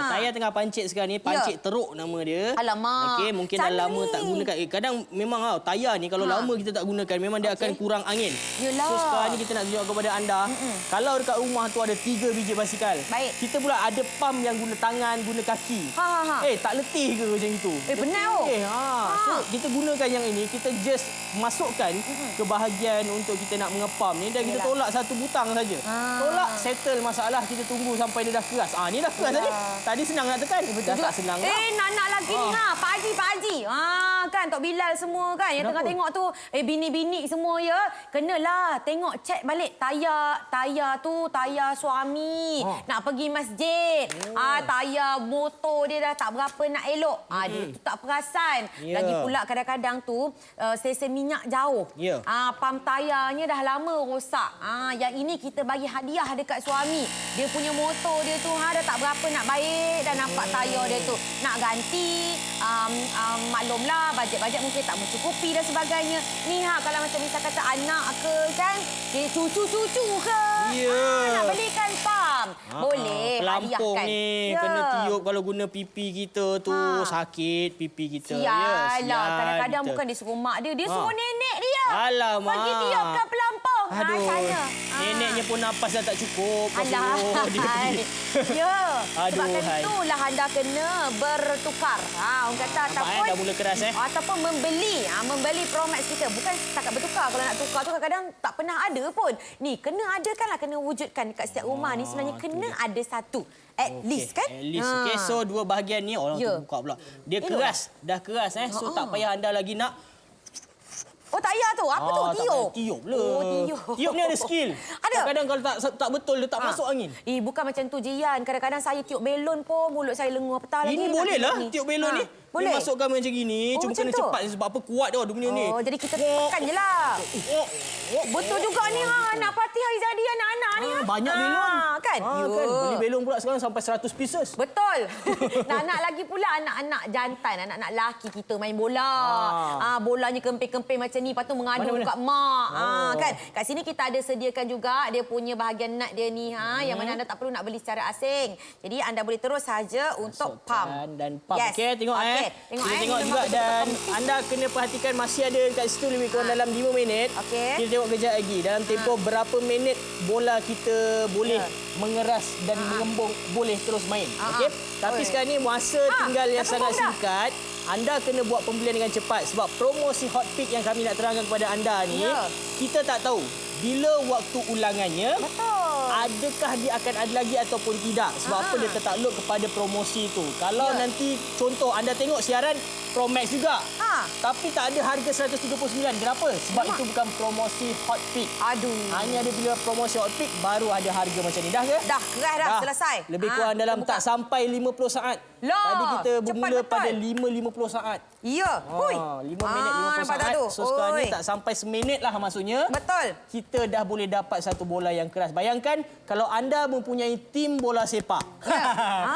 Saya tengah pancit sekarang ni. Pancit teruk nama dia. Alamak. Okey, mungkin dah lama tak gunakan. Kadang memang tayar ni kalau lama kita tak gunakan memang dia akan kurang angin. Yelah. So sekarang ni kita nak tunjuk kepada anda. Kalau dekat rumah tu ada 3 biji basikal. Baik. Kita pula ada pam yang guna tangan, guna kaki. Tak letih ke macam itu? Benar. So kita gunakan yang ini, kita just masukkan ke bahagian untuk kita nak mengepam ni dan kita tolak satu butang saja. Tolak, settle masalah, kita tunggu sampai dia dah keras. Ni dah keras tadi. Tadi senang nak tekan. Dah tak senang lah. Nak lagi ni Pak Haji. Kan Tok Bilal semua kan yang tengah tengok tu. Bini-bini semua ya. Kenalah tengok cek balik tayar tu tayar suami. Nak pergi masjid. Tayar motor dia dah tak berapa nak elok. Dia tu tak perasan. Lagi pula kadang-kadang tu stesen minyak jauh. Pam tayarnya dah lama rosak. Yang ini kita bagi hadiah dekat suami. Dia punya motor dia tu dah tak berapa nak baik dah nampak tayar dia tu. Nak ganti, maklumlah bajet-bajet mungkin tak mencukupi dan sebagainya. Ni kalau macam misal kata anak ke kan, cucu-cucu ke. Nak belikan pam. Boleh pelampung hadiahkan. Ni kena tiup kalau guna pipi kita tu sakit pipi kita. Sialah, kadang-kadang bukan dia suruh mak dia, dia suruh nenek dia. Alamak. Pergi tiupkan pelampung. Neneknya pun nafas dah tak cukup. Alah. Sebab kan itulah anda kena bertukar. Orang kata ataupun dah mula keras ataupun membeli Pro Max kita. Bukan setakat bertukar. Kalau nak tukar tu kadang-kadang tak pernah ada pun. Ni kena adakanlah, kena wujudkan dekat setiap rumah ni sebenarnya kena ada satu. At least kan? At least. So dua bahagian ni orang tu buka pula. Dia keras, dah keras So tak payah anda lagi nak tak payah tu. Apa tu? Tiup. Tiup lah. Tiup ni ada skill. Kadang-kadang kalau tak betul, dia tak masuk angin. Bukan macam tu, Jian. Kadang-kadang saya tiup belon pun, mulut saya lengur apatah lagi. Ini boleh lah, tiup belon ni. Boleh. Dia masukkan macam gini. Cuma kena cepat sebab apa kuat dia punya ni. Jadi kita tekan je lah. Betul juga ni nak parti hari jadi anak-anak ni. Banyak belon. Kan? Beli belon pula sekarang sampai 100 pieces. Betul. Nak lagi pula anak-anak jantan, anak-anak lelaki kita main bola. Bolanya kemping-kemping macam ni, lepas tu mengadu kat mak. Kan? Kat sini kita ada sediakan juga dia punya bahagian nut dia ni. Yang mana anda tak perlu nak beli secara asing. Jadi anda boleh terus saja untuk pump. Dan pump. Okey, tengok kita tengok juga dan anda kena perhatikan masih ada kat situ lebih kurang dalam 5 minit. Kita tengok kejap lagi. Dalam tempoh berapa minit bola kita boleh mengeras dan mengembung, boleh terus main. Okey. Tapi sekarang ni masa tinggal yang sangat singkat. Anda kena buat pembelian dengan cepat sebab promosi Hot Pick yang kami nak terangkan kepada anda ni, kita tak tahu bila waktu ulangannya. Adakah dia akan ada lagi ataupun tidak. Sebab apa dia tertakluk kepada promosi itu. Kalau nanti contoh anda tengok siaran Pro Max juga. Tapi tak ada harga 139. Kenapa? Sebab itu bukan promosi Hot Pick. Hanya ada bila promosi Hot Pick baru ada harga macam ni. Dah ke? Dah, keras dah. Selesai. Lebih kurang dalam tak sampai 50 saat. Tadi kita bermula pada 5.50 saat. 5 minit 50 saat. So sekarang ni tak sampai seminit lah maksudnya. Betul. Kita dah boleh dapat satu bola yang keras. Bayangkan kalau anda mempunyai tim bola sepak.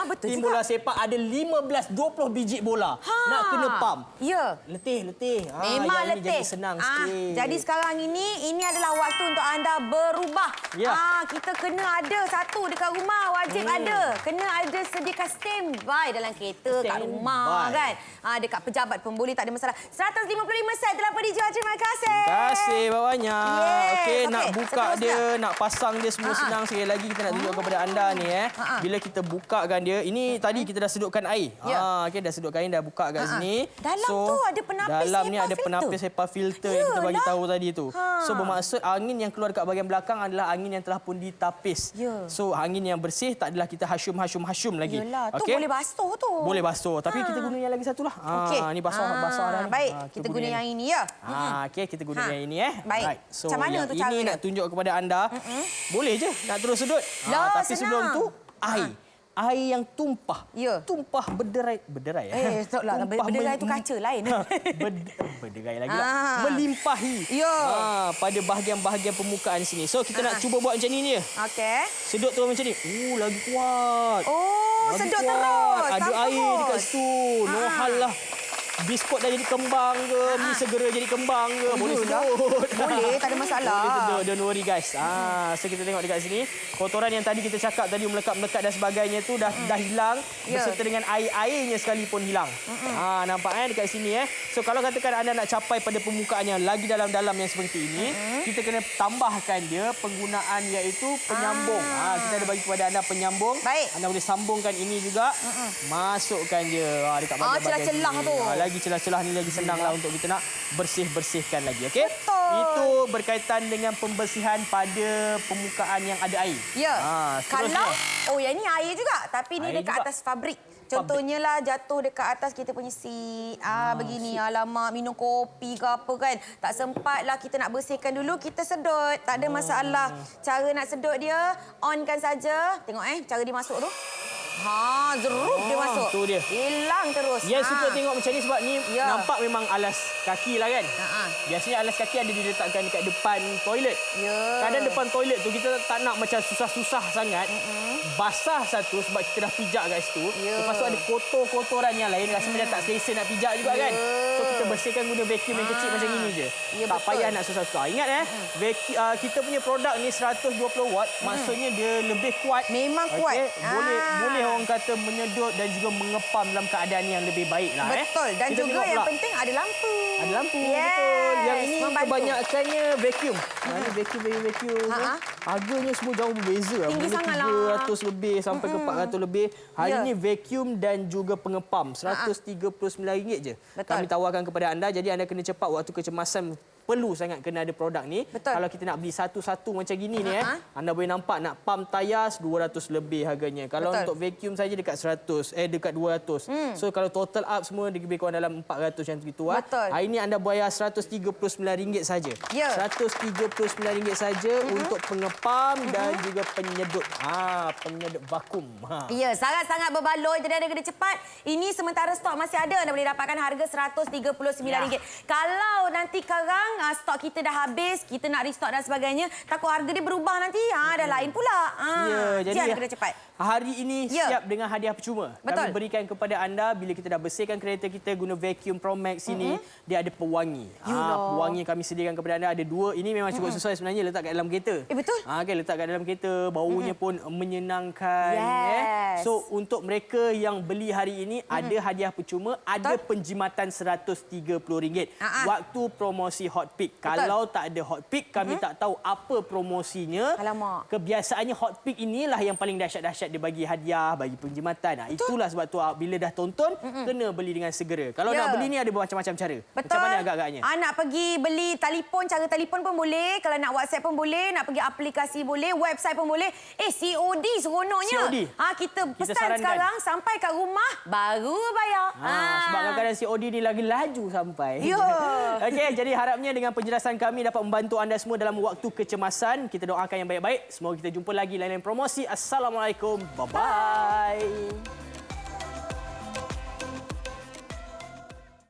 Betul tim juga. bola sepak ada 15-20 biji bola. Nak kena mengepam. Ya. Letih. Memang yang letih. Jadi senang sikit. Jadi sekarang ini adalah waktu untuk anda berubah. Ya. Kita kena ada satu dekat rumah, wajib ada. Kena ada sediakan standby dalam kereta, kat rumah kan. Dekat pejabat pun boleh, tak ada masalah. 155 set telah dijual. Terima kasih. Terima kasih banyak. Yes. Okey, nak buka seterusnya. dia, nak pasang dia semua senang. Sekali lagi kita nak tunjuk kepada anda ni Bila kita bukakan dia, ini tadi kita dah sedutkan air. Okey, dah sedutkan air, dah buka kat sini. Dalam tu ada penapis dalam ni HEPA ada filter. penapis HEPA filter yang kita bagi tahu tadi tu. So bermaksud angin yang keluar dekat bahagian belakang adalah angin yang telah pun ditapis. So angin yang bersih tak adalah kita hashum lagi. Yalah, tu boleh basuh tu. Boleh basuh, tapi kita guna yang lagi satu lah. Ni basah dah ni. Baik, kita guna yang ini ya. Okey, kita guna yang ini Baik. Right. So, macam mana tu cara ini dia? nak tunjuk kepada anda. Boleh je nak terus sedut. Tapi senang. sebelum tu air. Air yang tumpah. Ya. Tumpah berderai. Berderai taklah. Berderai tu kaca lain. Berderai lagi lah. Melimpahi. Ya. Pada bahagian-bahagian permukaan sini. So, kita nak cuba buat macam ni je. Okey. Sedut terus macam ni. Lagi kuat. Oh, Lagi sedut kuat. terus. Ada tanpa air hos. dekat situ. No hal lah. Biskut dah jadi kembang ke, mi segera jadi kembang ke, boleh sedut. Boleh, tak ada masalah. Boleh sedut, don't worry guys. So kita tengok dekat sini, kotoran yang tadi kita cakap tadi melekat-melekat dan sebagainya tu dah hilang berserta dengan air-airnya sekalipun hilang. Nampak dekat sini So kalau katakan anda nak capai pada permukaannya lagi dalam-dalam yang seperti ini, kita kena tambahkan dia penggunaan iaitu penyambung. Kita ada bagi kepada anda penyambung. Baik. Anda boleh sambungkan ini juga. Masukkan dia dekat bahagian-bahagian celah-celah tu. Lagi celah-celah ni lagi senanglah untuk kita nak bersihkan lagi, okey? Betul. Itu berkaitan dengan pembersihan pada permukaan yang ada air. Ya. Seterusnya. Kalau yang ni air juga, tapi ni Air dekat juga. atas fabrik. Contohnya lah jatuh dekat atas kita punya seat. Begini, alamak minum kopi ke apa kan. Tak sempat lah kita nak bersihkan dulu, kita sedut. Tak ada masalah. Cara nak sedut dia, onkan saja. Tengok cara dia masuk tu. Zeruk dia masuk. Tu dia. Hilang terus. Yang suka tengok macam ni sebab ni nampak memang alas kaki lah kan. Biasanya alas kaki ada diletakkan dekat depan toilet. Kadang depan toilet tu kita tak nak macam susah-susah sangat. Basah satu sebab kita dah pijak kat situ. Lepas tu ada kotor-kotoran yang lain. Rasa macam tak selesa nak pijak juga kan. So kita bersihkan guna vacuum yang kecil macam ini je. Tak payah nak susah-susah. Ingat kita punya produk ni 120 watt. Maksudnya dia lebih kuat. Memang kuat. Boleh orang kata menyedut dan juga mengepam dalam keadaan yang lebih baik lah. Betul. Dan kita juga yang penting ada lampu. Ada lampu, yes. Betul. Yang ini membantu. Kebanyakannya vacuum. Ini vacuum. Harganya semua jauh berbeza. Tinggi sangatlah. 300 lebih sampai ke 400 lebih. Hari ini vacuum dan juga pengepam. RM139 je. Betul. Kami tawarkan kepada anda. Jadi anda kena cepat waktu kecemasan. Perlu sangat kena ada produk ni. Betul. Kalau kita nak beli satu-satu macam gini ni anda boleh nampak nak pump tayar 200 lebih harganya. Kalau untuk vacuum saja dekat 100 dekat 200. So kalau total up semua lebih kurang dalam 400 yang begitu Betul. Hari ini anda bayar RM139 saja. RM139 saja untuk pengepam dan juga penyedut. Penyedut vakum. Ya, sangat-sangat berbaloi. Jadi anda kena cepat. Ini sementara stok masih ada. Anda boleh dapatkan harga RM139. Kalau nanti sekarang stok kita dah habis, kita nak restock dan sebagainya, takut harga dia berubah nanti, dah lain pula. Jadi anda kena cepat. Hari ini siap dengan hadiah percuma. Betul. Kami berikan kepada anda bila kita dah bersihkan kereta kita guna vacuum Pro Max ini, dia ada pewangi. Pewangi kami sediakan kepada anda ada 2. Ini memang cukup sesuai sebenarnya letak kat dalam kereta. Betul. Kan letak kat dalam kereta, baunya pun menyenangkan. Yes. So untuk mereka yang beli hari ini ada hadiah percuma, ada penjimatan RM130 waktu promosi Hot Peak. Kalau tak ada Hot Peak, kami tak tahu apa promosinya. Alamak. Kebiasaannya Hot Peak inilah yang paling dahsyat-dahsyat dia bagi hadiah, bagi penjimatan. Itulah sebab tu bila dah tonton kena beli dengan segera. Kalau nak beli ni ada bermacam-macam cara. Betul. Macam mana agak-agaknya? Nak pergi beli telefon, cara telefon pun boleh. Kalau nak WhatsApp pun boleh, nak pergi aplikasi boleh, website pun boleh. COD seronoknya. COD. Kita pesan sekarang sampai kat rumah baru bayar. Sebab kadang-kadang COD ni lagi laju sampai. Okey, jadi harapnya dengan penjelasan kami dapat membantu anda semua dalam waktu kecemasan. Kita doakan yang baik-baik. Semoga kita jumpa lagi lain-lain promosi. Assalamualaikum. Bye-bye.